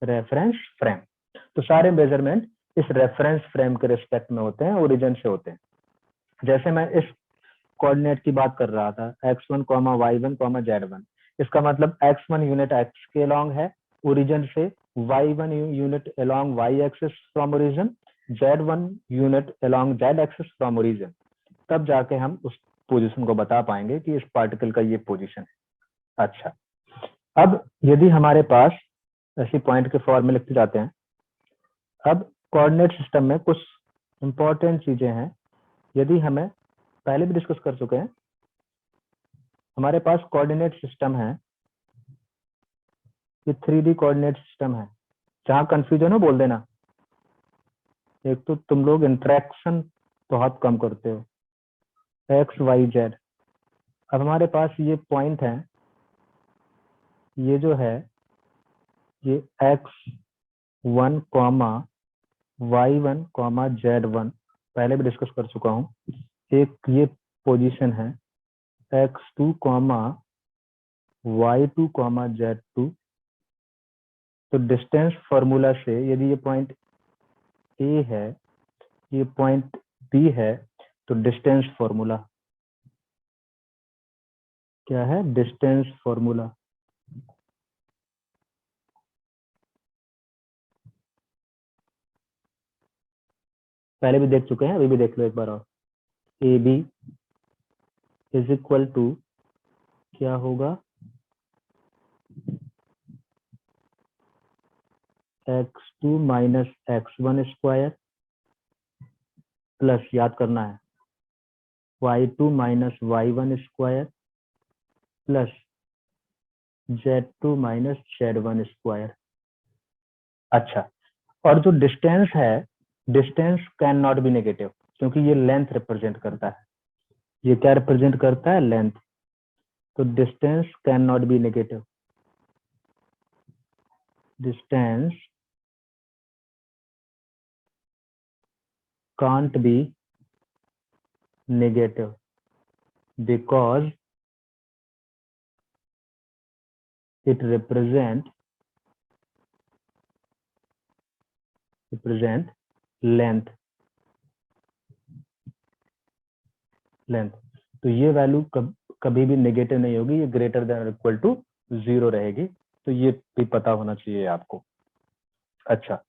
S1: Reference frame, तो सारे मेजरमेंट इस रेफरेंस फ्रेम के रिस्पेक्ट में होते हैं, ओरिजिन से होते हैं। जैसे मैं इस कोऑर्डिनेट की बात कर रहा था, x1, y1, z1, इसका मतलब x1 यूनिट x के अलोंग है ओरिजिन से, y1 unit along y axis from origin, z1 unit along z axis from origin. तब जाके हम उस पोजीशन को बता पाएंगे कि इस पार्टिकल का ये पोजीशन है। अच्छा, अब यदि हमारे पास ऐसी पॉइंट के फॉर्म में लिखते जाते हैं, अब कोऑर्डिनेट सिस्टम में कुछ इंपॉर्टेंट चीजें हैं, यदि हमें पहले भी डिस्कस कर चुके हैं। हमारे पास कोऑर्डिनेट सिस्टम है, ये 3D कोऑर्डिनेट सिस्टम है। जहां कंफ्यूजन हो बोल देना। एक तो तुम लोग इंटरेक्शन बहुत कम करते हो, एक्स वाई जेड। अब हमारे पास ये पॉइंट है, ये जो है ये x1, y1, z1 पहले भी डिस्कस कर चुका हूं। एक ये पोजीशन है x2, y2, z2। तो डिस्टेंस फॉर्मूला से यदि ये पॉइंट A है, ये पॉइंट B है, तो डिस्टेंस फॉर्मूला क्या है? Distance formula. पहले भी देख चुके हैं, अभी भी देख लो एक बार और। AB इज इक्वल टू क्या होगा? x2 minus x1 square plus, याद करना है, y2 minus y1 square plus z2 minus z1 square. अच्छा, और जो डिस्टेंस है, distance can not be negative, क्योंकि ये लेंथ रिप्रेजेंट करता है। ये क्या रिप्रेजेंट करता है? लेंथ। तो distance can not be negative, distance can't be negative because it represent length। तो ये वैल्यू कभी भी नेगेटिव नहीं होगी, ये ग्रेटर देन इक्वल टू 0 रहेगी। तो ये भी पता होना चाहिए आपको। अच्छा,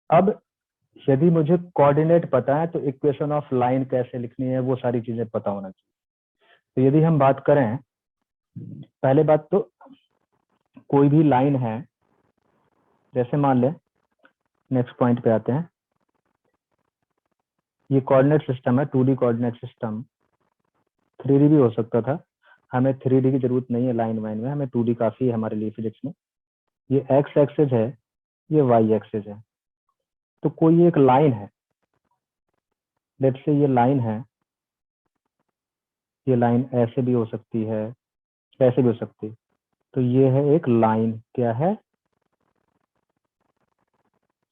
S1: अब यदि मुझे कोऑर्डिनेट पता है तो इक्वेशन ऑफ लाइन कैसे लिखनी है, वो सारी चीजें पता होना चाहिए। तो यदि हम बात करें, पहले बात तो कोई भी लाइन है, जैसे मान लें, नेक्स्ट पॉइंट पे आते हैं, ये कोऑर्डिनेट सिस्टम है 2D कोऑर्डिनेट सिस्टम। 3D भी हो सकता था, हमें 3D की जरूरत नहीं है लाइन वाइन में, हमें 2D काफी है हमारे लिए फिजिक्स में। ये x एक्सिस है, ये y एक्सिस है। तो कोई एक लाइन है, लेट्स से ये लाइन है, ये लाइन ऐसे भी हो सकती है, ऐसे भी हो सकती है। तो ये है एक लाइन, क्या है?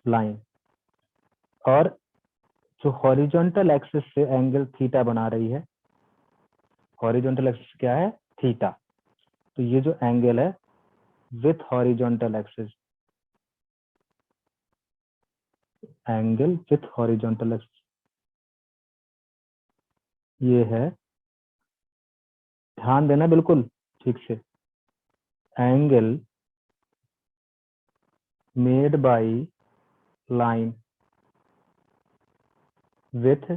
S1: लाइन। और जो हॉरिजॉन्टल एक्सिस से एंगल थीटा बना रही है, हॉरिजॉन्टल एक्सिस क्या है? थीटा। तो ये जो एंगल है with horizontal axis, angle with horizontal axis, ये है, ध्यान देना बिल्कुल ठीक से, angle made by line with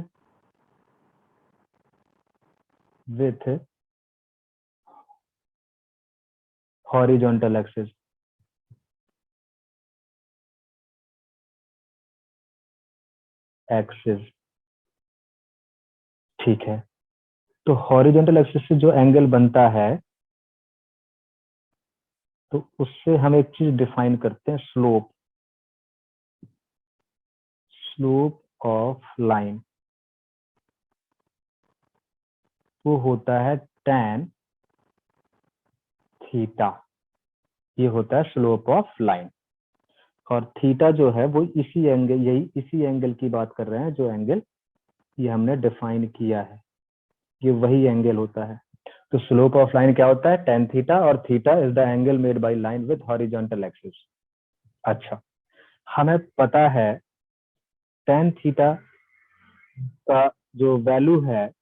S1: horizontal axis. ठीक है, तो हॉरिजॉन्टल एक्सिस से जो एंगल बनता है, तो उससे हम एक चीज डिफाइन करते हैं, स्लोप। स्लोप ऑफ लाइन वो होता है tan थीटा। ये होता है स्लोप ऑफ लाइन। और थीटा जो है वो इसी एंगल की बात कर रहे हैं जो एंगल ये हमने डिफाइन किया है, ये वही एंगल होता है। तो स्लोप ऑफ लाइन क्या होता है? tan थीटा, और theta is the angle made by line with horizontal axis. अच्छा, हमें पता है tan थीटा का जो वैल्यू है,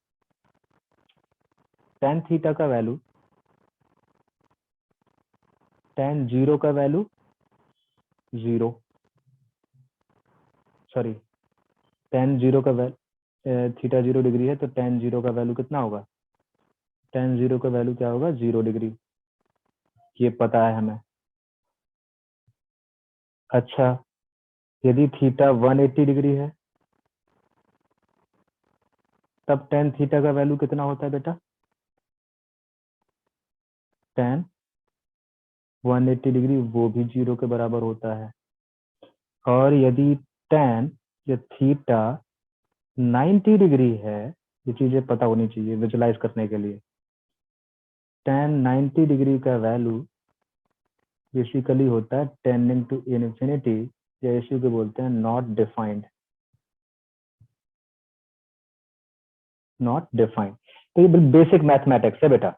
S1: tan थीटा का वैल्यू, tan जीरो का value zero, sorry tan zero का वैल्यू, थीटा 0 डिग्री है तो tan जीरो का वैल्यू कितना होगा? tan जीरो का वैल्यू क्या होगा? 0 डिग्री। ये पता है हमें। अच्छा, यदि थीटा 180 डिग्री है तब tan थीटा का वैल्यू कितना होता है बेटा? tan 180 डिग्री वो भी 0 के बराबर होता है। और यदि tan या थीटा 90 डिग्री है, ये चीजें पता होनी चाहिए विजुलाइज करने के लिए। tan 90 डिग्री का वैल्यू बेसिकली होता है टेंडिंग टू इनफिनिटी, या इसी को बोलते हैं नॉट डिफाइंड। नॉट डिफाइंड, तो ये बेसिक मैथमेटिक्स है बेटा।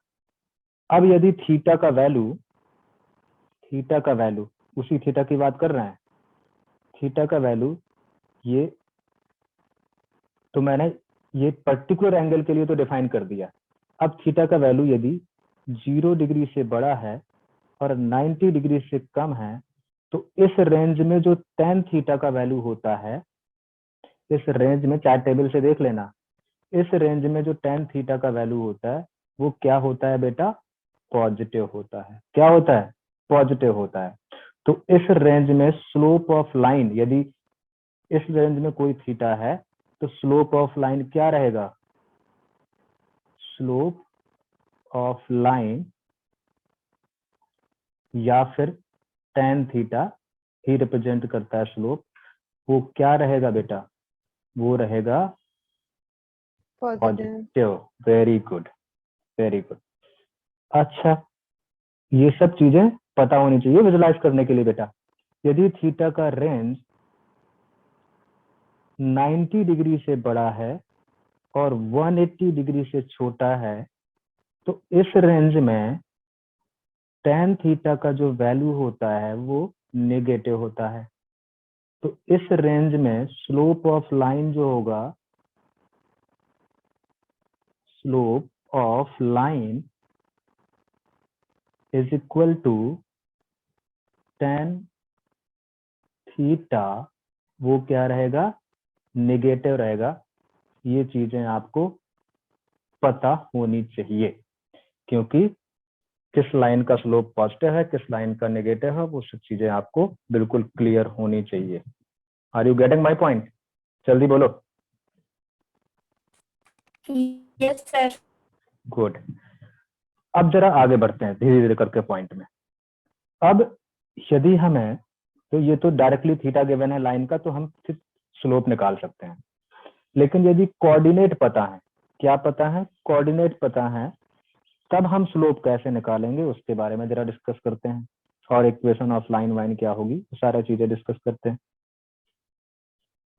S1: अब यदि थीटा का वैल्यू उसी थीटा की बात कर रहे हैं, थीटा का वैल्यू ये तो मैंने ये पर्टिकुलर एंगल के लिए तो डिफाइन कर दिया। अब थीटा का वैल्यू यदि 0 डिग्री से बड़ा है और 90 डिग्री से कम है, तो इस रेंज में जो tan थीटा का वैल्यू होता है, इस रेंज में चार्ट टेबल से देख लेना, इस रेंज में जो tan थीटा का वैल्यू होता है वो क्या होता है बेटा? पॉजिटिव होता है। क्या होता है? पॉजिटिव होता है। तो इस रेंज में स्लोप ऑफ लाइन, यदि इस रेंज में कोई थीटा है तो स्लोप ऑफ लाइन क्या रहेगा? स्लोप ऑफ लाइन या फिर tan थीटा ही रिप्रेजेंट करता है स्लोप, वो क्या रहेगा बेटा? वो रहेगा positive. Very good, very good. अच्छा, ये सब चीजें पता होनी चाहिए विजुलाइज करने के लिए बेटा। यदि थीटा का रेंज 90 डिग्री से बड़ा है और 180 डिग्री से छोटा है, तो इस रेंज में tan थीटा का जो वैल्यू होता है वो नेगेटिव होता है। तो इस रेंज में स्लोप ऑफ लाइन जो होगा, slope of line is equal to tan theta, वो क्या रहेगा? नेगेटिव रहेगा। ये चीजें आपको पता होनी चाहिए, क्योंकि किस लाइन का स्लोप पॉजिटिव है, किस लाइन का नेगेटिव है, वो सब चीजें आपको बिल्कुल क्लियर होनी चाहिए। Are you getting my point? जल्दी बोलो।
S4: Yes sir.
S1: गुड। अब जरा आगे बढ़ते हैं धीरे धीरे करके पॉइंट में। अब यदि हमें, तो ये तो डायरेक्टली थीटा गिवन है लाइन का, तो हम फिर स्लोप निकाल सकते हैं। लेकिन यदि कोऑर्डिनेट पता है, क्या पता है? कोऑर्डिनेट पता है, तब हम स्लोप कैसे निकालेंगे उसके बारे में जरा डिस्कस करते हैं। और इक्वेशन ऑफ लाइन वाइन क्या होगी, सारा चीजें डिस्कस करते हैं।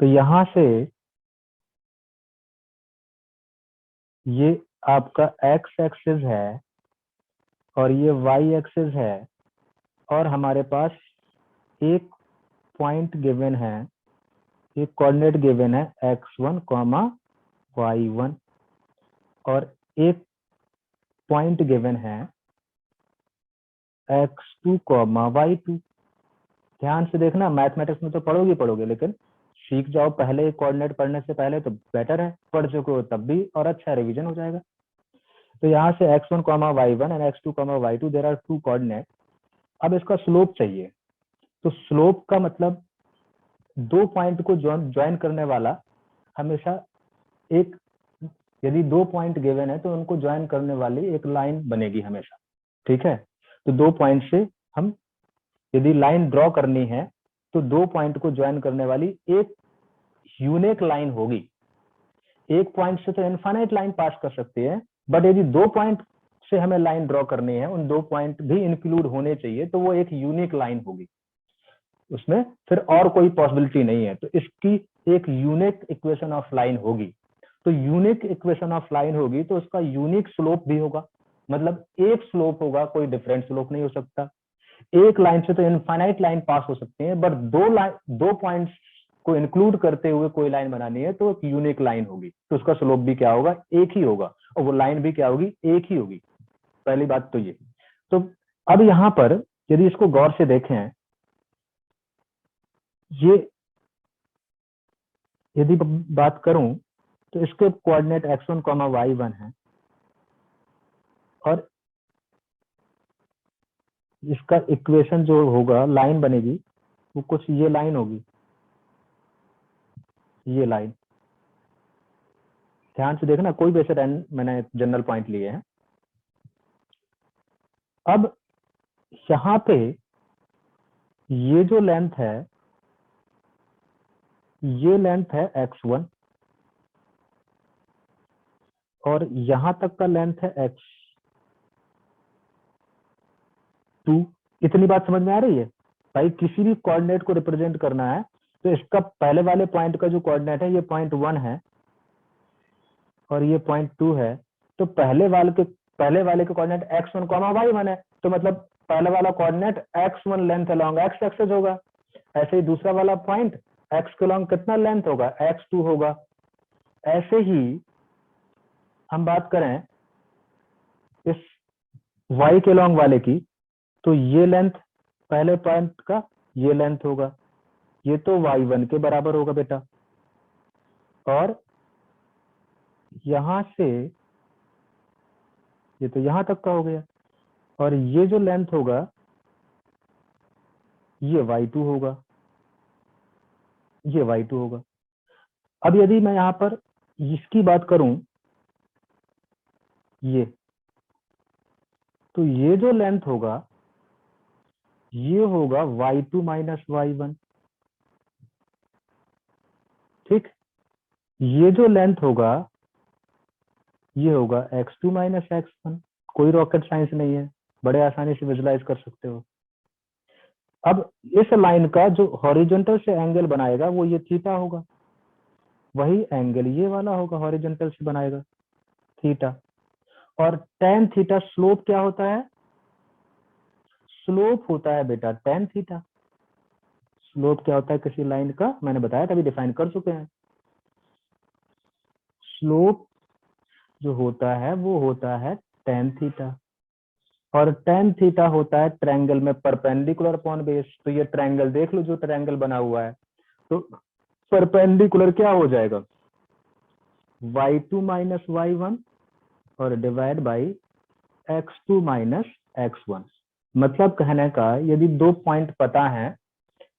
S1: तो यहां से ये आपका x एक्सिस है और ये y एक्सिस है, और हमारे पास एक पॉइंट गिवन है, एक कोऑर्डिनेट गिवन है x1, y1, और एक पॉइंट गिवन है x2, y2। ध्यान से देखना, मैथमेटिक्स में तो पढ़ोगे, लेकिन सीख जाओ पहले, कोऑर्डिनेट पढ़ने से पहले तो बेटर है, पढ़ चुके हो तब भी, और अच्छा रिवीजन हो जाएगा। तो यहाँ से x1, y1 and x2, y2 there are two coordinate. अब इसका स्लोप चाहिए, तो स्लोप का मतलब दो पॉइंट को ज्वाइन करने वाला हमेशा एक, यदि दो पॉइंट गिवन है तो उनको ज्वाइन करने वाली एक लाइन बनेगी हमेशा। ठीक है, तो दो पॉइंट से हम यदि लाइन ड्रॉ करनी है तो दो पॉइंट को ज्वाइन करने वाली एक यूनिक लाइन होगी। एक पॉइंट से तो इनफाइनाइट लाइन पास कर सकती है, बट यदि 2 पॉइंट से हमें लाइन ड्रॉ करनी है, उन 2 पॉइंट भी इंक्लूड होने चाहिए, तो वो एक यूनिक लाइन होगी, उसमें फिर और कोई पॉसिबिलिटी नहीं है। तो इसकी एक यूनिक इक्वेशन ऑफ लाइन होगी। तो यूनिक इक्वेशन ऑफ लाइन होगी तो उसका यूनिक स्लोप भी होगा, मतलब एक स्लोप होगा, कोई डिफरेंट स्लोप नहीं हो सकता। एक लाइन से तो इनफाइनाइट लाइन पास हो सकती है, बट 2 पॉइंट्स को इंक्लूड करते हुए कोई लाइन बनानी है तो एक यूनिक लाइन होगी, तो उसका स्लोप भी क्या होगा, एक ही होगा, और वो लाइन भी क्या होगी, एक ही होगी। पहली बात तो ये। तो अब यहां पर यदि इसको गौर से देखें, ये यदि बात करूं तो इसके कोऑर्डिनेट x1, y1 है, और इसका इक्वेशन जो होगा, लाइन बनेगी, वो कुछ ये लाइन होगी, ये लाइन। ध्यान से देखना, कोई भी ऐसे मैंने जनरल पॉइंट लिए हैं। अब यहां पे ये जो लेंथ है, ये लेंथ है x1, और यहां तक का लेंथ है x2। इतनी बात समझ में आ रही है भाई? किसी भी कोऑर्डिनेट को रिप्रेजेंट करना है तो इसका पहले वाले पॉइंट का जो कोऑर्डिनेट है, ये पॉइंट 1 है और ये पॉइंट 2 है, तो पहले वाले के कोऑर्डिनेट x1, y1 है, तो मतलब पहले वाला coordinate x1 length along x axis होगा। ऐसे ही दूसरा वाला पॉइंट x के अलोंग कितना लेंथ होगा, x2 होगा। ऐसे ही हम बात करें इस y के अलोंग वाले की, तो ये लेंथ पहले पॉइंट का ये लेंथ होगा, ये तो y1 के बराबर होगा बेटा, और यहां से ये तो यहां तक का हो गया, और ये जो लेंथ होगा ये y2 होगा, ये y2 होगा। अब यदि मैं यहां पर इसकी बात करूं, ये तो ये जो लेंथ होगा ये होगा y2 माइनस y1, ठीक। ये जो लेंथ होगा ये होगा x2 माइनस x1। कोई रॉकेट साइंस नहीं है, बड़े आसानी से विजुलाइज कर सकते हो। अब इस लाइन का जो हॉरिजॉन्टल से एंगल बनाएगा वो ये थीटा होगा, वही एंगल ये वाला होगा, हॉरिजॉन्टल से बनाएगा थीटा। और tan थीटा स्लोप क्या होता है, स्लोप होता है बेटा tan थीटा। स्लोप क्या होता है किसी लाइन का, मैंने बताया था, अभी डिफाइन कर चुके हैं। स्लोप जो होता है वो होता है tan थीटा, और tan थीटा होता है ट्रायंगल में परपेंडिकुलर अपॉन बेस। तो ये ट्रायंगल देख लो, जो ट्रायंगल बना हुआ है, तो परपेंडिकुलर क्या हो जाएगा, y2 माइनस y1 और divide by x2 minus x1। मतलब कहने का, यदि 2 पॉइंट पता है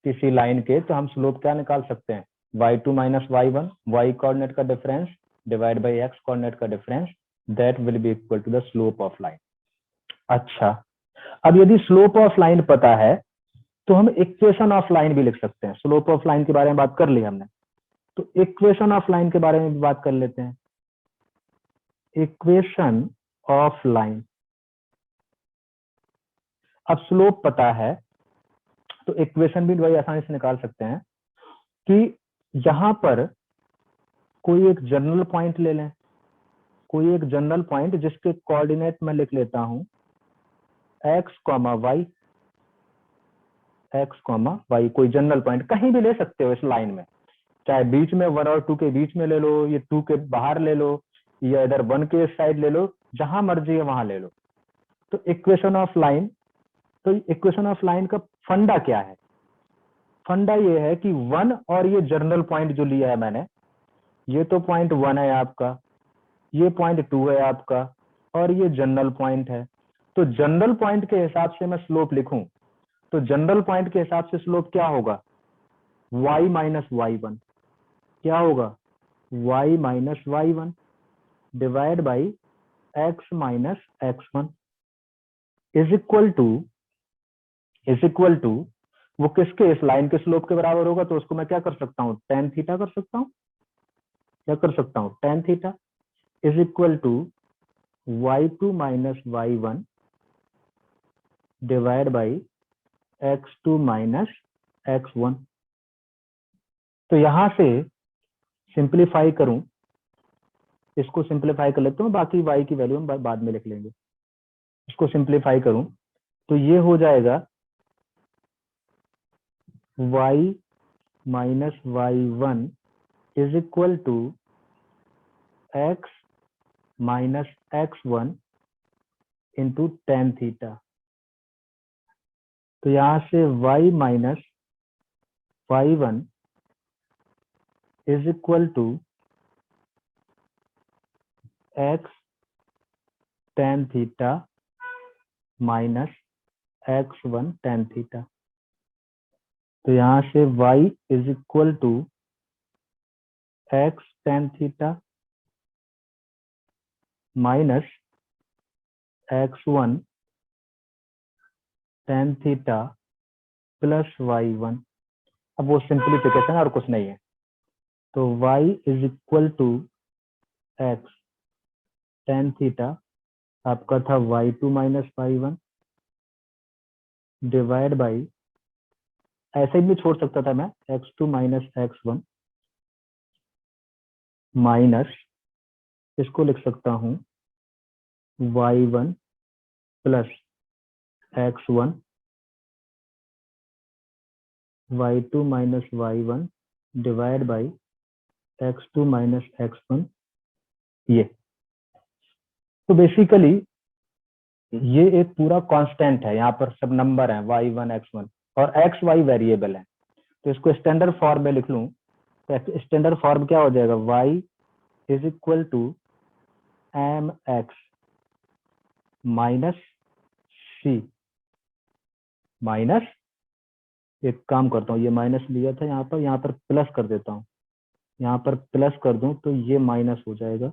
S1: किसी लाइन के, तो हम स्लोप क्या निकाल सकते हैं, y2 minus y1, y coordinate का difference divide by x coordinate का difference, that will be equal to the slope of line. अच्छा, अब यदि स्लोप ऑफ लाइन पता है तो हम इक्वेशन ऑफ लाइन भी लिख सकते हैं। स्लोप ऑफ लाइन के बारे में बात कर ली हमने, तो इक्वेशन ऑफ लाइन के बारे में भी बात कर लेते हैं। इक्वेशन ऑफ लाइन, अब स्लोप पता है तो इक्वेशन भी बड़ी आसानी से निकाल सकते हैं कि यहां पर कोई एक जनरल पॉइंट ले लें, कोई एक जनरल पॉइंट जिसके कोऑर्डिनेट मैं लिख लेता हूं x, y, x, y, कोई जनरल पॉइंट कहीं भी ले सकते हो इस लाइन में, चाहे बीच में 1 और 2 के बीच में ले लो, ये 2 के बाहर ले लो, या इधर 1 के साइड ले लो, जहां मर्जी है वहां ले लो। तो इक्वेशन ऑफ लाइन, तो इक्वेशन ऑफ लाइन का फंडा क्या है, फंडा ये है कि 1 और ये जनरल पॉइंट जो लिया है मैंने, ये तो पॉइंट 1 है आपका, ये पॉइंट 2 है आपका, और ये जनरल पॉइंट है। तो जनरल पॉइंट के हिसाब से मैं स्लोप लिखूं तो जनरल पॉइंट के हिसाब से स्लोप क्या होगा, y माइनस y1, क्या होगा, y minus y1 divide by x minus x1 is equal to वो किसके, इस लाइन के स्लोप के बराबर होगा, तो उसको मैं क्या कर सकता हूँ, tan थीटा कर सकता हूँ। क्या कर सकता हूँ, tan theta is equal to y2 minus y1 divide by x2 minus x1। तो यहां से सिंप्लीफाई करूं, इसको सिंप्लीफाई कर लेते हूँ, बाकी y की वैल्यू हम बाद में लिख लेंगे। इसको सिंप्लीफाई करूं तो ये हो जाएगा y minus y1 is equal to x minus x1 into tan theta. तो यहां से y minus y1 is equal to x tan theta minus x1 tan theta. तो यहां से y is equal to x tan theta minus x1 tan theta plus y1। अब वो simplification और कुछ नहीं है, तो y is equal to x tan theta आपका था y2 minus y1 divide by, ऐसे भी छोड़ सकता था मैं, x2 माइनस x1 माइनस, इसको लिख सकता हूँ y1 plus x1 y2 minus y1 divide by x2 minus x1। ये तो बेसिकली ये एक पूरा कांस्टेंट है, यहाँ पर सब नंबर हैं y1 x1 और x y वेरिएबल है। तो इसको स्टैंडर्ड फॉर्म में लिख लूं तो स्टैंडर्ड फॉर्म क्या हो जाएगा, y is equal to m x minus c minus, एक काम करता हूँ, ये माइनस लिया था यहाँ पर प्लस कर देता हूँ, यहाँ पर प्लस कर दूं तो ये माइनस हो जाएगा,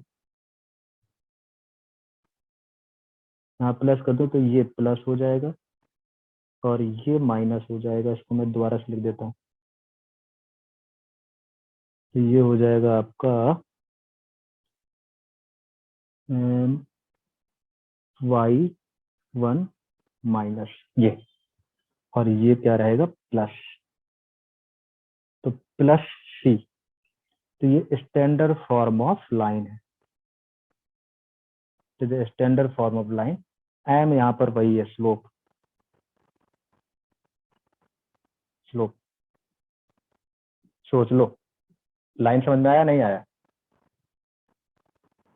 S1: यहाँ प्लस कर दूं तो ये प्लस हो जाएगा और ये माइनस हो जाएगा। इसको मैं दोबारा से लिख देता हूँ, तो ये हो जाएगा आपका y1 माइनस ये, और ये क्या रहेगा प्लस, तो प्लस सी। तो ये स्टैंडर्ड फॉर्म ऑफ लाइन है, तो standard form of line m यहाँ पर वही है, स्लोप। स्लोप सोच लो, लाइन समझ में आया नहीं आया,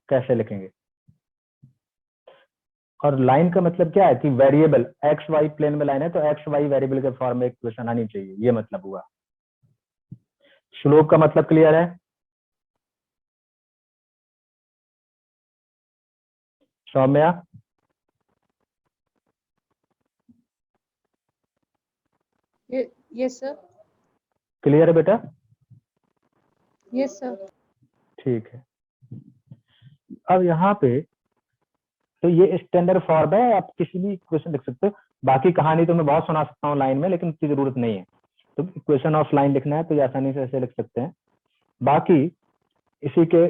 S1: कैसे लिखेंगे। और लाइन का मतलब क्या है कि वेरिएबल एक्स वाई प्लेन में लाइन है, तो एक्स वाई वेरिएबल के फॉर्म में इक्वेशन आनी चाहिए, ये मतलब हुआ। स्लोप का मतलब क्लियर है, सौम्या
S3: यस सर।
S1: क्लियर है बेटा,
S3: यस सर।
S1: ठीक है। अब यहाँ पे तो ये स्टैंडर्ड फॉर्म है, आप किसी भी इक्वेशन लिख सकते हो, बाकी कहानी तो मैं बहुत सुना सकता हूँ लाइन में, लेकिन उसकी जरूरत नहीं है। तो इक्वेशन ऑफ लाइन लिखना है तो ये आसानी से ऐसे लिख सकते हैं। बाकी इसी के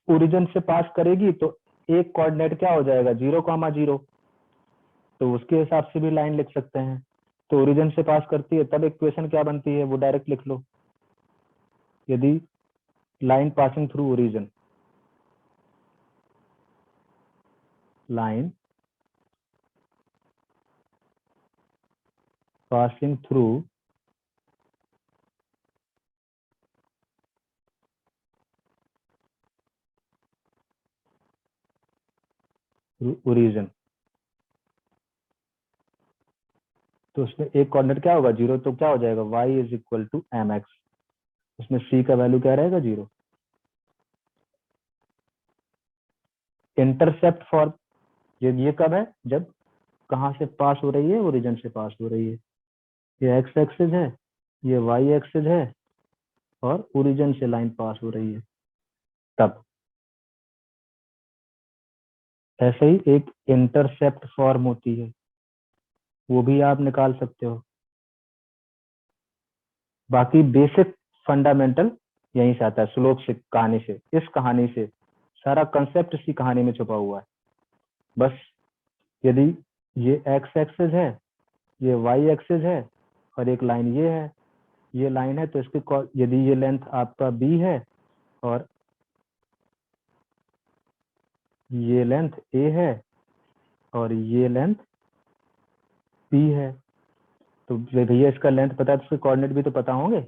S1: ओरिजिन से पास करेगी तो एक कोऑर्डिनेट क्या हो जाएगा 0,0, तो उसके हिसाब से भी लाइन लिख सकते हैं। तो ओरिजिन से पास करती है तब इक्वेशन क्या बनती है वो डायरेक्ट लिख लो, यदि line passing through origin, line passing through origin, तो उसमें एक कोऑर्डिनेट क्या होगा 0, तो क्या हो जाएगा y is equal to m x, उसमें c का वैल्यू क्या रहेगा 0। इंटरसेप्ट फॉर ये कब है, जब कहाँ से पास हो रही है, ओरिजिन से पास हो रही है। ये x एक्सिस है, ये y एक्सिस है और ओरिजिन से लाइन पास हो रही है, तब ऐसे ही एक इंटरसेप्ट फॉर्म होती है। वो भी आप निकाल सकते हो। बाकी बेसिक फंडामेंटल यहीं से आता है, स्लोप से, कहानी से, इस कहानी से सारा कंसेप्ट इसी कहानी में छुपा हुआ है। बस यदि ये एक्स एक्सिस है, ये वाई एक्सिस है और एक लाइन ये है, ये लाइन है, तो इसके यदि ये लेंथ आपका बी है और ये लेंथ ए है और ये लेंथ बी है, तो भैया इसका लेंथ पता है तो इसके कोऑर्डिनेट भी तो पता होंगे।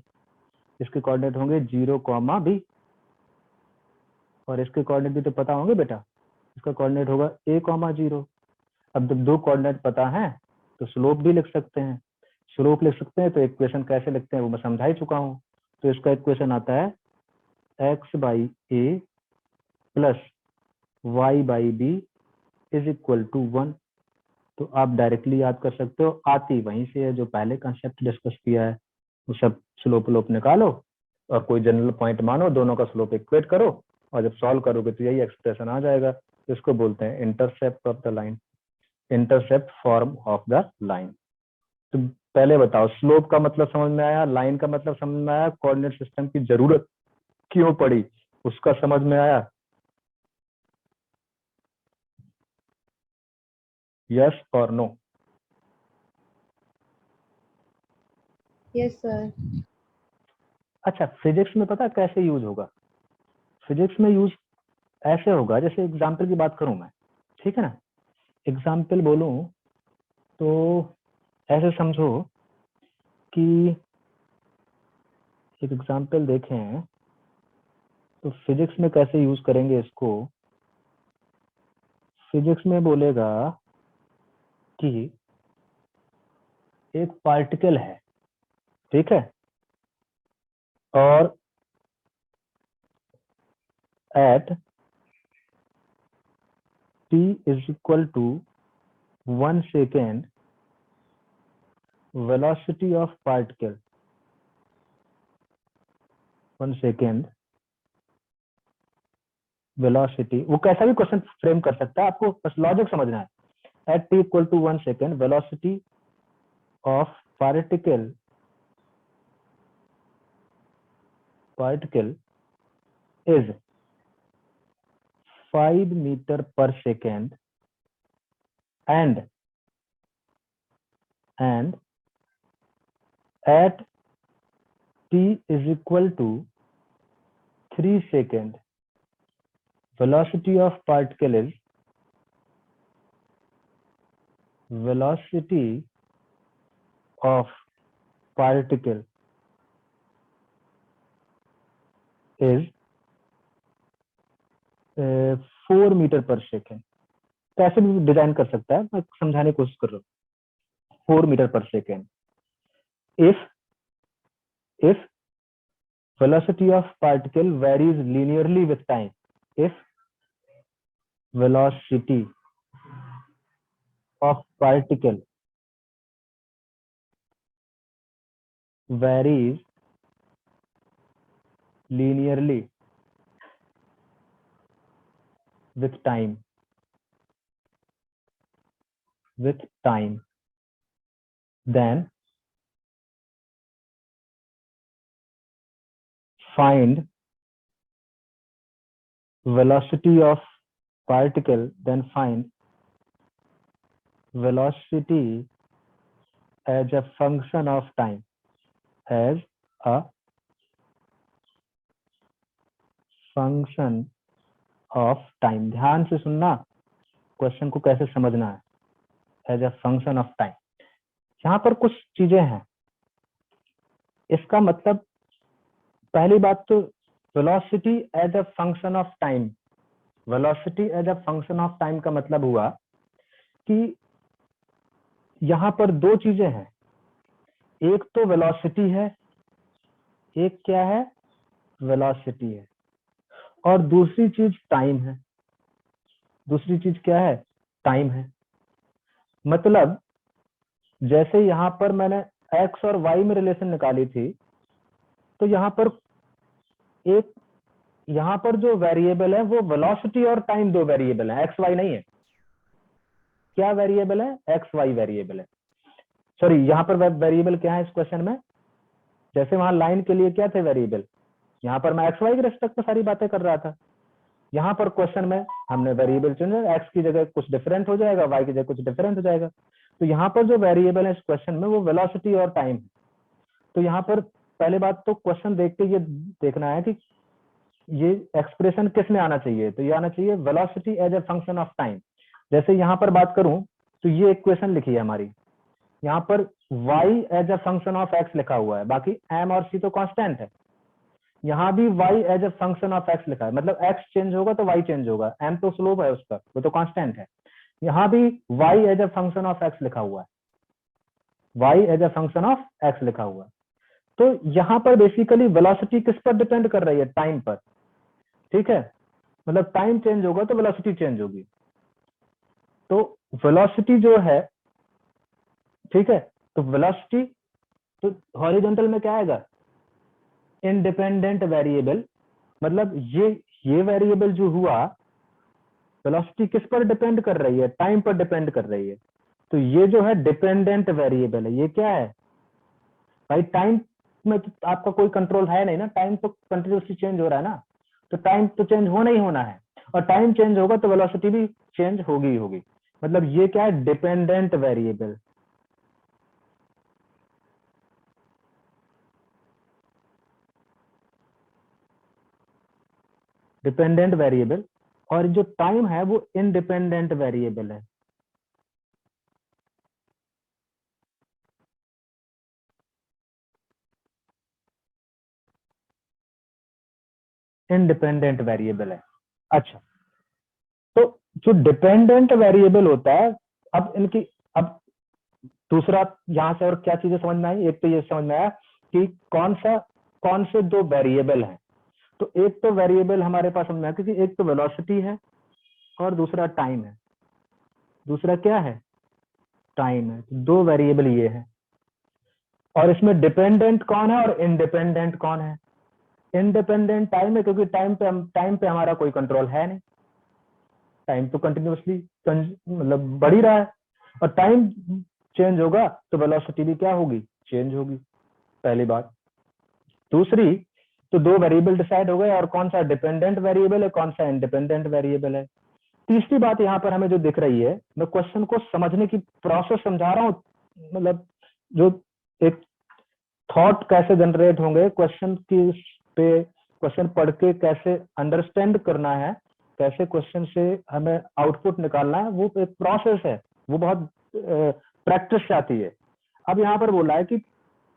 S1: इसके कोऑर्डिनेट होंगे 0, बी, और इसके कोऑर्डिनेट भी तो पता होंगे बेटा। इसका कोऑर्डिनेट होगा a, 0। अब जब दो कोऑर्डिनेट पता है तो स्लोप भी लिख सकते हैं। स्लोप लिख सकते हैं तो इक्वेशन कैसे लिखते हैं वो मैं समझा ही चुका हूँ। तो इसका इक्वेशन आता है x/a plus y/b is equal to 1। तो आप डायरेक्टली याद कर सकते हो, आती वहीं से है जो पहले कंसेप्ट डिस्कस किया है। वो सब स्लोप व्लोप निकालो और कोई जनरल पॉइंट मानो, दोनों का स्लोप इक्वेट करो और जब सॉल्व करोगे तो यही एक्सप्रेशन आ जाएगा। तो इसको बोलते हैं intercept of the line, intercept form of the line. तो पहले बताओ, स्लोप का मतलब समझ में आया, लाइन का मतलब समझ में आया, कोऑर्डिनेट सिस्टम की जरूरत क्यों पड़ी उसका समझ में आया? यस और नो?
S3: Yes, sir.
S1: अच्छा, फिजिक्स में पता कैसे यूज होगा? फिजिक्स में यूज ऐसे होगा, जैसे एग्जाम्पल की बात करूं मैं, ठीक है ना। एग्जाम्पल बोलूं तो ऐसे समझो कि एक एग्जाम्पल देखें तो फिजिक्स में कैसे यूज करेंगे इसको। फिजिक्स में बोलेगा कि एक पार्टिकल है, ठीक है, और eight t is equal to 1 second velocity of particle, 1 second velocity, वो कैसा भी क्वेश्चन फ्रेम कर सकता है, आपको बस लॉजिक समझना है। At t equal to 1 second velocity of particle is 5 meter per second and at t is equal to 3 second velocity of particle is velocity of particle is 4 metre पर second. कैसे भी डिजाइन कर सकता है, मैं समझाने की कोशिश कर रहा हूँ। 4 मीटर पर second if velocity of particle varies linearly with time, if velocity of particle varies linearly with time, then find velocity of particle, then find velocity as a function of time, as a function of time। ध्यान से सुनना, question को कैसे समझना है, as a function of time. यहाँ पर कुछ चीजें हैं, इसका मतलब पहली बात तो velocity as a function of time. Velocity as a function of time का मतलब हुआ कि यहाँ पर दो चीजें हैं, एक तो वेलोसिटी है, एक क्या है, वेलोसिटी है, और दूसरी चीज टाइम है। दूसरी चीज क्या है, टाइम है। मतलब जैसे यहाँ पर मैंने x और y में रिलेशन निकाली थी, तो यहाँ पर जो वेरिएबल है वो वेलोसिटी और टाइम, दो वेरिएबल है, x y नहीं है। क्या वेरिएबल है, x y वेरिएबल है। सॉरी यहाँ पर वेरिएबल क्या है इस क्वेश्चन में, जैसे वहां लाइन के लिए क्या थे वेरिएबल, यहाँ पर मैं एक्स वाई के रेस्पेक्ट में सारी बातें कर रहा था, यहाँ पर क्वेश्चन में हमने वेरिएबल चुना, एक्स की जगह कुछ डिफरेंट हो जाएगा, वाई की जगह कुछ डिफरेंट हो जाएगा। तो यहाँ पर जो वेरिएबल है इस क्वेश्चन में वो वेलोसिटी और टाइम है। तो यहाँ पर पहले बात तो क्वेश्चन देख के ये देखना है कि ये एक्सप्रेशन किस में आना चाहिए, तो ये आना चाहिए velocity as a function of time. जैसे यहाँ पर बात करूं तो ये इक्वेशन लिखी है हमारी, यहाँ पर y as a function of x लिखा हुआ है, बाकी m और c तो कांस्टेंट है। यहाँ भी y as a function of x लिखा है, मतलब x चेंज होगा तो y चेंज होगा, m तो स्लोप है उसका, वो तो कांस्टेंट है। यहाँ भी y as a function of x लिखा हुआ है, y as a function of x लिखा हुआ है। तो यहाँ पर बेसिकली वेलोसिटी किस पर डिपेंड कर रही है, टाइम पर, ठीक है, मतलब टाइम चेंज होगा तो वेलोसिटी चेंज होगी। तो वेलोसिटी जो है, ठीक है, तो वेलोसिटी तो हॉरिजॉन्टल में क्या आएगा, इंडिपेंडेंट वेरिएबल, मतलब ये वेरिएबल जो हुआ, वेलोसिटी किस पर डिपेंड कर रही है, टाइम पर डिपेंड कर रही है। तो ये जो है डिपेंडेंट वेरिएबल है, ये क्या है भाई, टाइम में तो आपका कोई कंट्रोल है नहीं ना, टाइम तो कंटिन्यूसली चेंज हो रहा है ना, तो टाइम तो चेंज होना ही होना है, और टाइम चेंज होगा तो वेलोसिटी भी चेंज होगी ही होगी। मतलब ये क्या है, डिपेंडेंट वेरिएबल। डिपेंडेंट वेरिएबल, और जो टाइम है वो इंडिपेंडेंट वेरिएबल है। इंडिपेंडेंट वेरिएबल है। अच्छा, तो जो डिपेंडेंट वेरिएबल होता है, अब इनकी, अब दूसरा यहां से और क्या चीजें समझ में आई, एक तो ये समझ में आया कि कौन से दो वेरिएबल हैं। तो एक तो वेरिएबल हमारे पास समझ में आया, क्योंकि एक तो वेलोसिटी है और दूसरा टाइम है, दूसरा क्या है, टाइम है, दो वेरिएबल ये है। और इसमें डिपेंडेंट कौन है और इंडिपेंडेंट कौन है, इंडिपेंडेंट टाइम है, क्योंकि टाइम पे हमारा कोई कंट्रोल है नहीं, टाइम तो कंटिन्यूसली मतलब बढ़ ही रहा है, और टाइम चेंज होगा तो वेलोसिटी भी क्या होगी, चेंज होगी, पहली बात। दूसरी, तो दो वेरिएबल डिसाइड हो गए, और कौन सा डिपेंडेंट वेरिएबल है, कौन सा इंडिपेंडेंट वेरिएबल है। तीसरी बात यहाँ पर हमें जो दिख रही है, मैं क्वेश्चन को समझने की प्रोसेस समझा रहा हूँ, मतलब जो एक थॉट कैसे जनरेट होंगे क्वेश्चन की पे, क्वेश्चन पढ़ के कैसे अंडरस्टैंड करना है, कैसे क्वेश्चन से हमें आउटपुट निकालना है, वो एक प्रोसेस है, वो बहुत प्रैक्टिस आती है। अब यहाँ पर बोला है कि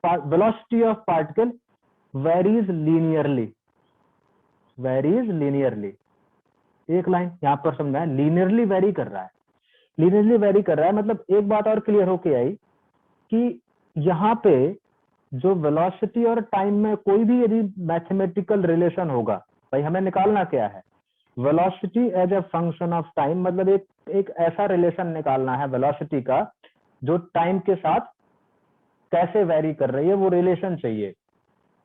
S1: velocity of particle varies linearly, एक लाइन यहाँ पर समझना है, लीनियरली वेरी कर रहा है, मतलब एक बात और क्लियर होके आई कि यहाँ पे जो वेलोसिटी और टाइम में कोई भी यदि मैथमेटिकल रिलेशन होगा, भाई हमें निकालना क्या है, velocity as a function of time, मतलब एक ऐसा रिलेशन निकालना है वेलोसिटी का जो टाइम के साथ कैसे वेरी कर रही है, वो रिलेशन चाहिए,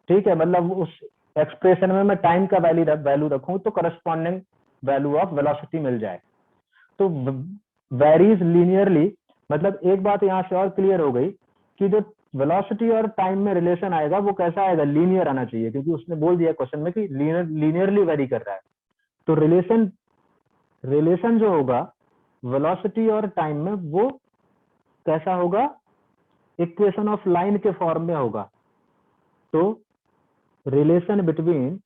S1: ठीक है। मतलब उस एक्सप्रेशन में मैं टाइम का वैल्यू रखूं तो करस्पॉन्डिंग वैल्यू ऑफ वेलोसिटी मिल जाए। तो वेरीज लीनियरली, मतलब एक बात यहाँ से और क्लियर हो गई कि जो वेलोसिटी और टाइम में रिलेशन आएगा वो कैसा आएगा, लीनियर आना चाहिए, क्योंकि उसने बोल दिया क्वेश्चन में कि लीनियरली वेरी कर रहा है। तो रिलेशन जो होगा वेलोसिटी और टाइम में, वो कैसा होगा, इक्वेशन ऑफ लाइन के फॉर्म में होगा। तो relation between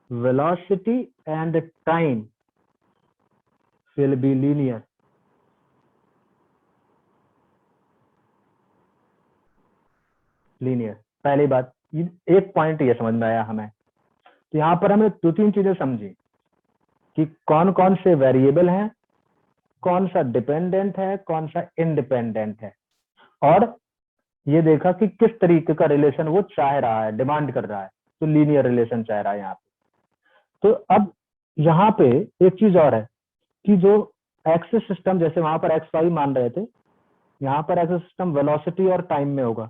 S1: velocity and time will be linear. पहली बात, एक पॉइंट ये समझ में आया हमें, तो यहाँ पर हमें दो तीन चीजें समझी कि कौन कौन से वेरिएबल हैं, कौन सा डिपेंडेंट है, कौन सा इंडिपेंडेंट है, और ये देखा कि किस तरीके का रिलेशन वो चाह रहा है, डिमांड कर रहा है, तो लीनियर रिलेशन चाह रहा है यहाँ पे। तो अब यहाँ पे एक चीज और है कि जो एक्सिस सिस्टम, जैसे वहां पर एक्स वाई मान रहे थे, यहाँ पर एक्सिस सिस्टम वेलोसिटी और टाइम में होगा,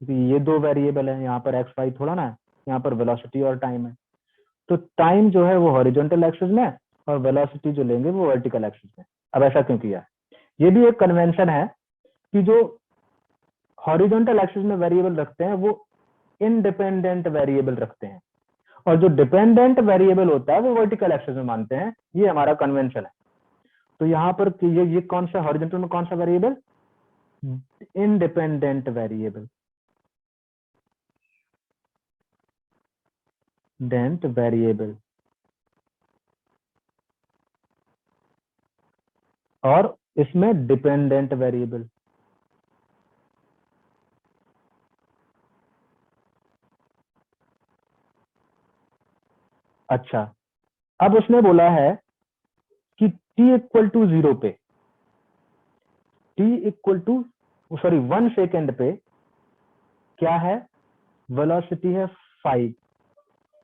S1: क्योंकि ये दो वेरिएबल है, यहाँ पर एक्स वाई थोड़ा ना है, यहाँ पर वेलोसिटी और टाइम है। तो टाइम जो है वो हॉरिजॉन्टल एक्सिस में और वेलोसिटी जो लेंगे वो वर्टिकल एक्सिस में। अब ऐसा क्यों किया? ये भी एक कन्वेंशन है कि जो हॉरिजॉन्टल एक्सिस में वेरिएबल रखते हैं वो इंडिपेंडेंट वेरिएबल रखते हैं, और जो डिपेंडेंट वेरिएबल होता है वो वर्टिकल एक्सिस में मानते हैं। ये हमारा कन्वेंशन है। तो यहाँ पर ये कौन सा हॉरिजॉन्टल में कौन सा वेरिएबल? इंडिपेंडेंट वेरिएबल, डेंट वेरिएबल, और इसमें डिपेंडेंट वेरिएबल। अच्छा, अब उसने बोला है कि t इक्वल टू 0 पे, t इक्वल टू 1 सेकेंड पे क्या है? वेलोसिटी है 5।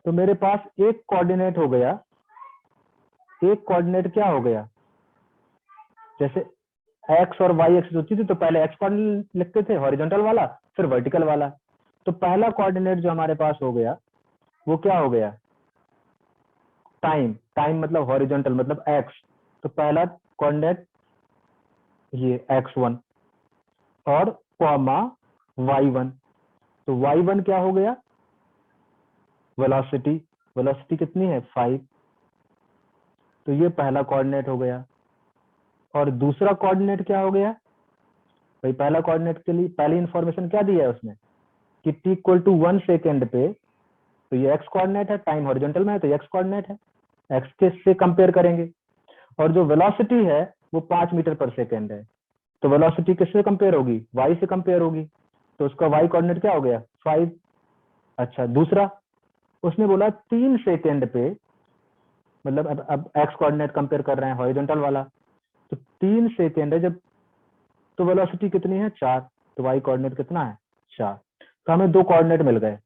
S1: तो मेरे पास एक कोऑर्डिनेट हो गया, एक कोऑर्डिनेट क्या हो गया? जैसे x और y एक्सिस होती थी तो पहले x कोऑर्डिनेट लिखते थे हॉरिजॉन्टल वाला, फिर वर्टिकल वाला। तो पहला कोऑर्डिनेट जो हमारे पास हो गया वो क्या हो गया? टाइम। टाइम मतलब हॉरिजॉन्टल मतलब x। तो पहला कोऑर्डिनेट ये x1 और कॉमा y1। तो y1 क्या हो गया? वेलोसिटी। वेलोसिटी कितनी है? 5। तो ये पहला कोऑर्डिनेट हो गया। और दूसरा कोऑर्डिनेट क्या हो गया? भाई पहला कोऑर्डिनेट के लिए पहली इंफॉर्मेशन क्या दी है उसने कि t इक्वल टू 1 सेकेंड पे, तो ये x कोऑर्डिनेट है, टाइम हॉरिजॉन्टल में है तो x कोऑर्डिनेट है, x के से कंपेयर करेंगे। और जो वेलोसिटी है वो 5 मीटर पर सेकेंड है, तो वेलोसिटी किससे कंपेयर होगी? y से कंपेयर होगी। तो उसका y कोऑर्डिनेट क्या हो गया? 5। अच्छा, दूसरा उसने बोला 3 सेकेंड पे, मतलब अब x कोऑर्डिनेट कंपेयर कर रहे हैं हॉरिजॉन्टल वाला, तो 3 सेकेंड है जब, तो वेलोसिटी कितनी है? 4। तो y कोऑर्डिनेट कितना है? 4। तो हमें 2 कोऑर्डिनेट मिल गए।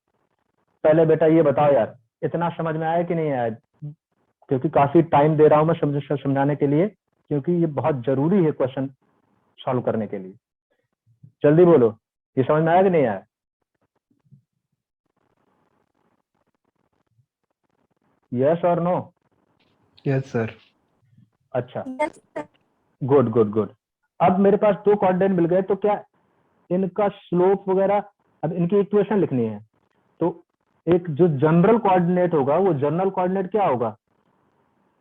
S1: पहले बेटा ये बताओ यार, इतना समझ में आया कि नहीं आया? क्योंकि काफी टाइम दे रहा हूं मैं समझाने के लिए, क्योंकि ये बहुत जरूरी है क्वेश्चन सॉल्व करने के लिए। जल्दी बोलो, ये समझ में आया कि नहीं आया? यस और नो?
S2: Yes sir.
S1: अच्छा,
S4: Yes, sir.
S1: Good good good. अब मेरे पास 2 कोऑर्डिनेट मिल गए, तो क्या इनका स्लोप वगैरह, अब इनकी इक्वेशन लिखनी है। तो एक जो जनरल कोऑर्डिनेट होगा वो जनरल कोऑर्डिनेट क्या होगा?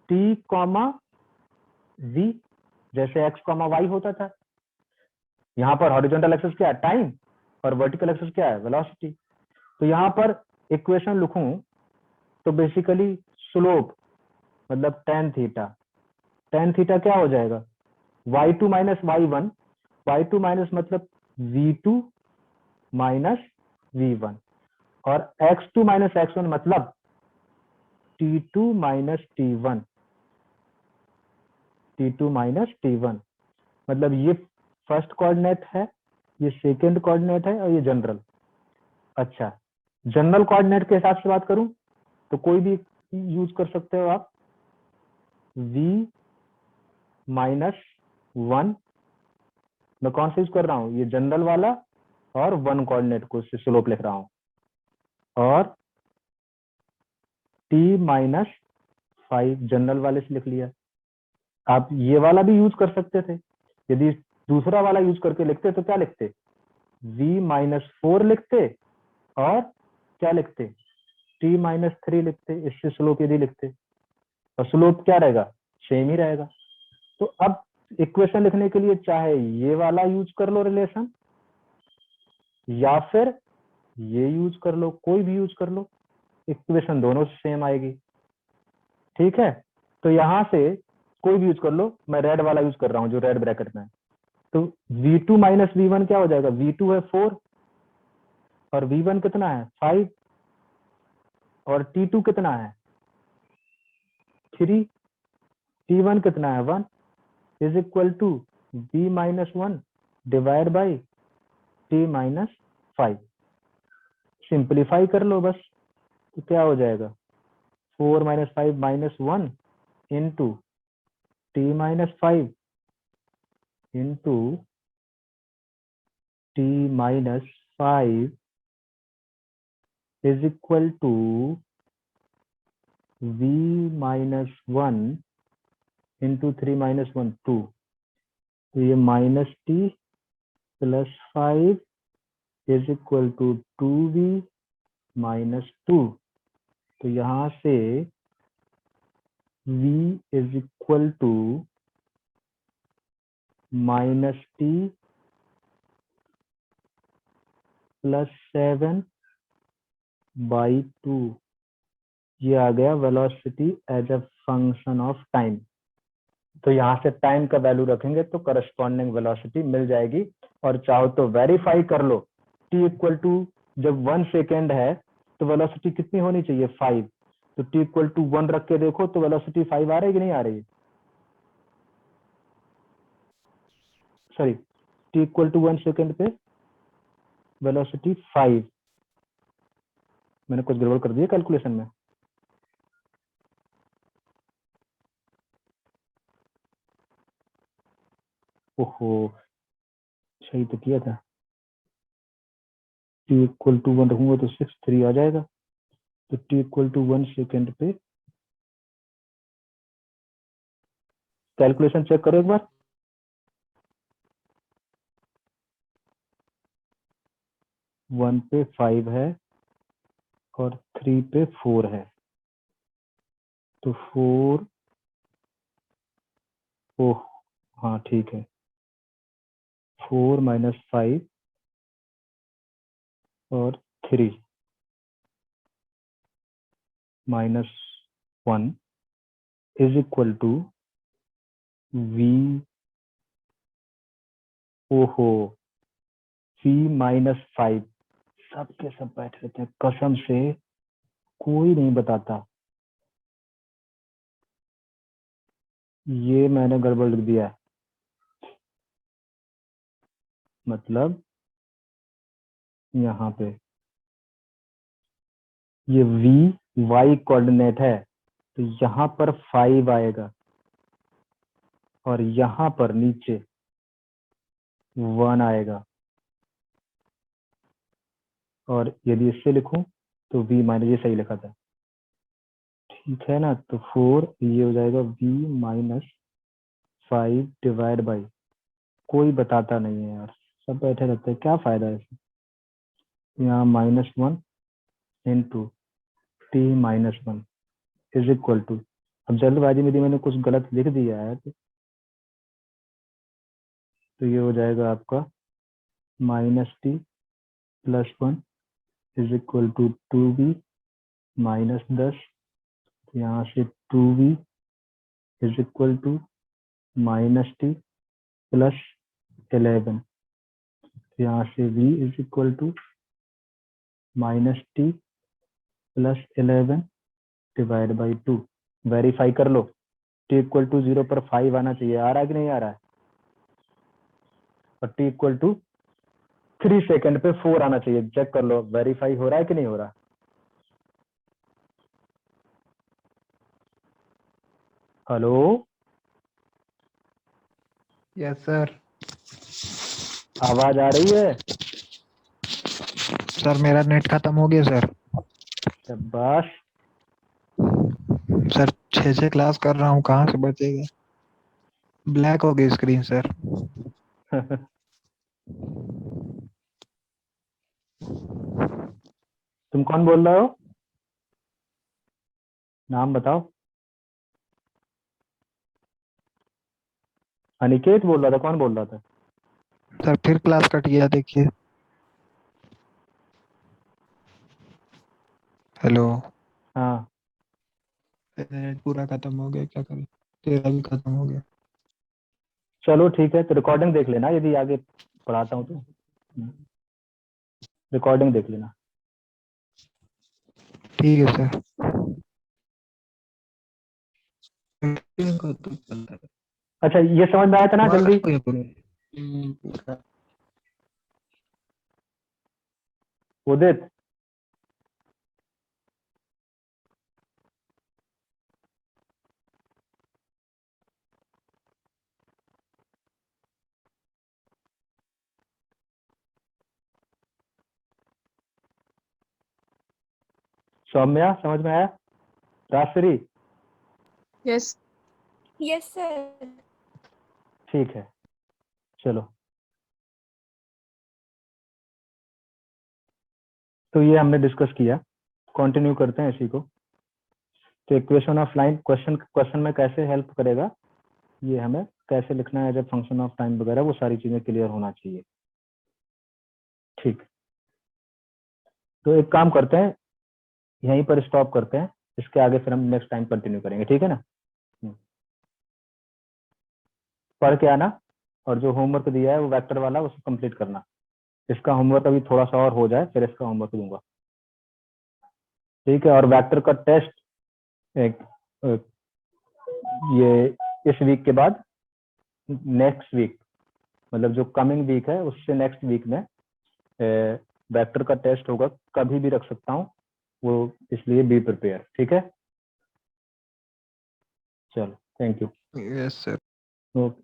S1: t कॉमा v, जैसे x कॉमा y होता था। यहाँ पर हॉरिजॉन्टल एक्सिस क्या है? टाइम, और वर्टिकल एक्सिस क्या है? वेलोसिटी। तो यहाँ पर इक्वेशन लिखूं तो बेसिकली स्लोप मतलब tan थीटा। tan थीटा क्या हो जाएगा? y2 minus y1। y2 minus मतलब v2 माइनस v1, और x2 माइनस x1 मतलब t2 minus t1। t2 minus t1 मतलब ये फर्स्ट कोऑर्डिनेट है, ये सेकंड कोऑर्डिनेट है, और ये जनरल। अच्छा, जनरल कोऑर्डिनेट के हिसाब से बात करूं तो कोई भी यूज कर सकते हो आप। v माइनस 1, मैं कौन सा यूज कर रहा हूं? ये जनरल वाला, और 1 कोऑर्डिनेट को स्लोप लिख रहा हूं। और t माइनस 5 जनरल वाले से लिख लिया। आप ये वाला भी यूज कर सकते थे। यदि दूसरा वाला यूज करके लिखते तो क्या लिखते? v माइनस 4 लिखते, और क्या लिखते? t माइनस 3 लिखते, इससे स्लोप यदि लिखते, और स्लोप क्या रहेगा? सेम ही रहेगा। तो अब इक्वेशन लिखने के लिए चाहे ये वाला यूज कर लो रिलेशन, या फिर ये यूज कर लो, कोई भी यूज कर लो, इक्वेशन दोनों सेम आएगी। ठीक है, तो यहां से कोई भी यूज कर लो, मैं रेड वाला यूज कर रहा हूं जो रेड ब्रैकेट में है। तो v2 माइनस v1 क्या हो जाएगा? v2 है 4, और v1 कितना है? 5, और t2 कितना है? 3, t1 कितना है? 1, is equal to v minus 1 divide by t minus 5। Simplify कर लो बस, तो क्या हो जाएगा? 4 minus 5 minus 1 into t minus 5 into t minus 5 is equal to v minus 1 into 3 minus 1 2, तो ये minus t plus 5 is equal to 2v minus 2। तो यहाँ से v is equal to minus t plus 7 by 2, ये आ गया velocity as a function of time. तो यहाँ से टाइम का वैल्यू रखेंगे तो करस्पॉन्डिंग वेलोसिटी मिल जाएगी। और चाहो तो वेरीफाई कर लो, t इक्वल टू जब 1 सेकेंड है तो वेलोसिटी कितनी होनी चाहिए 5, तो t इक्वल टू 1 रख के देखो तो वेलोसिटी 5 आ रही है कि नहीं आ रही है? Sorry, t equal to 1 second पे वेलोसिटी 5। मैंने कुछ गड़बड़ कर दी है कैलकुलेशन में? ओहो, सही तो किया था। t इक्वल टू 1 रखूंगा तो 6 3 आ जाएगा। तो t इक्वल टू 1 सेकेंड पे कैलकुलेशन चेक करो एक बार। 1 पे 5 है और 3 पे 4 है, तो 4, ओह हाँ ठीक है, 4 माइनस 5 और 3 minus 1 is equal to v, ओहो, v माइनस 5। सब के सब बैठ रहते हैं, कसम से कोई नहीं बताता। ये मैंने गड़बड़ लिख दिया है, मतलब यहाँ पे ये v y कोऑर्डिनेट है, तो यहाँ पर 5 आएगा और यहाँ पर नीचे 1 आएगा। और यदि इससे लिखूं तो v माइनस, ये सही लिखा था, ठीक है ना? तो 4, ये हो जाएगा v माइनस 5 डिवाइड बाई, कोई बताता नहीं है यार, सब बैठे रहते हैं, क्या फायदा है इसमें। यहाँ -1 into t minus 1 is equal to, अब जल्दबाजी में यदि मैंने कुछ गलत लिख दिया है तो ये हो जाएगा आपका minus t plus 1 is equal to 2v minus 10, यहाँ से 2v is equal to minus t plus 11, यहाँ से v is equal to minus t plus 11 divide by 2। Verify कर लो, t इक्वल टू 0 पर 5 आना चाहिए, आ रहा है कि नहीं आ रहा है? और t इक्वल टू 3 सेकेंड पे 4 आना चाहिए, चेक कर लो वेरीफाई हो रहा है कि नहीं हो रहा। Hello,
S2: yes sir.
S1: आवाज आ रही है?
S2: सर मेरा नेट खत्म हो गया सर।
S1: शाबाश।
S2: सर 6 क्लास कर रहा हूँ, कहाँ से बचेगा? ब्लैक हो गई स्क्रीन सर।
S1: तुम कौन बोल रहे हो? नाम बताओ। अनिकेत बोल रहा था? कौन बोल रहा था?
S2: सर फिर क्लास कट गया, देखिए। हेलो।
S1: हाँ,
S2: नेट पूरा खत्म हो गया, क्या करें? तेरा भी खत्म हो गया।
S1: चलो ठीक है, तो रिकॉर्डिंग देख लेना, यदि आगे पढ़ाता हूँ तो रिकॉर्डिंग देख लेना।
S2: ठीक है सर।
S1: अच्छा, ये समझ में आया था ना जल्दी? उदित, सौम्या, समझ में आया? राजश्री,
S3: Yes.
S4: Yes, sir.
S1: ठीक है, चलो। तो ये हमने डिस्कस किया, कंटिन्यू करते हैं इसी को। तो इक्वेशन ऑफ लाइन क्वेश्चन में कैसे हेल्प करेगा, ये हमें कैसे लिखना है जब फंक्शन ऑफ टाइम वगैरह, वो सारी चीजें क्लियर होना चाहिए। ठीक, तो एक काम करते हैं, यहीं पर स्टॉप करते हैं, इसके आगे फिर हम नेक्स्ट टाइम कंटिन्यू करेंगे, ठीक है ना। पढ़ के आना, और जो होमवर्क दिया है वो वेक्टर वाला उसको कंप्लीट करना। इसका होमवर्क अभी थोड़ा सा और हो जाए, फिर इसका होमवर्क दूंगा, ठीक है। और वेक्टर का टेस्ट एक ये इस वीक के बाद नेक्स्ट वीक, मतलब जो कमिंग वीक है उससे नेक्स्ट वीक में वेक्टर का टेस्ट होगा, कभी भी रख सकता हूँ वो, इसलिए बी प्रिपेयर, ठीक है। चलो, thank you.
S2: Yes sir.
S1: Okay.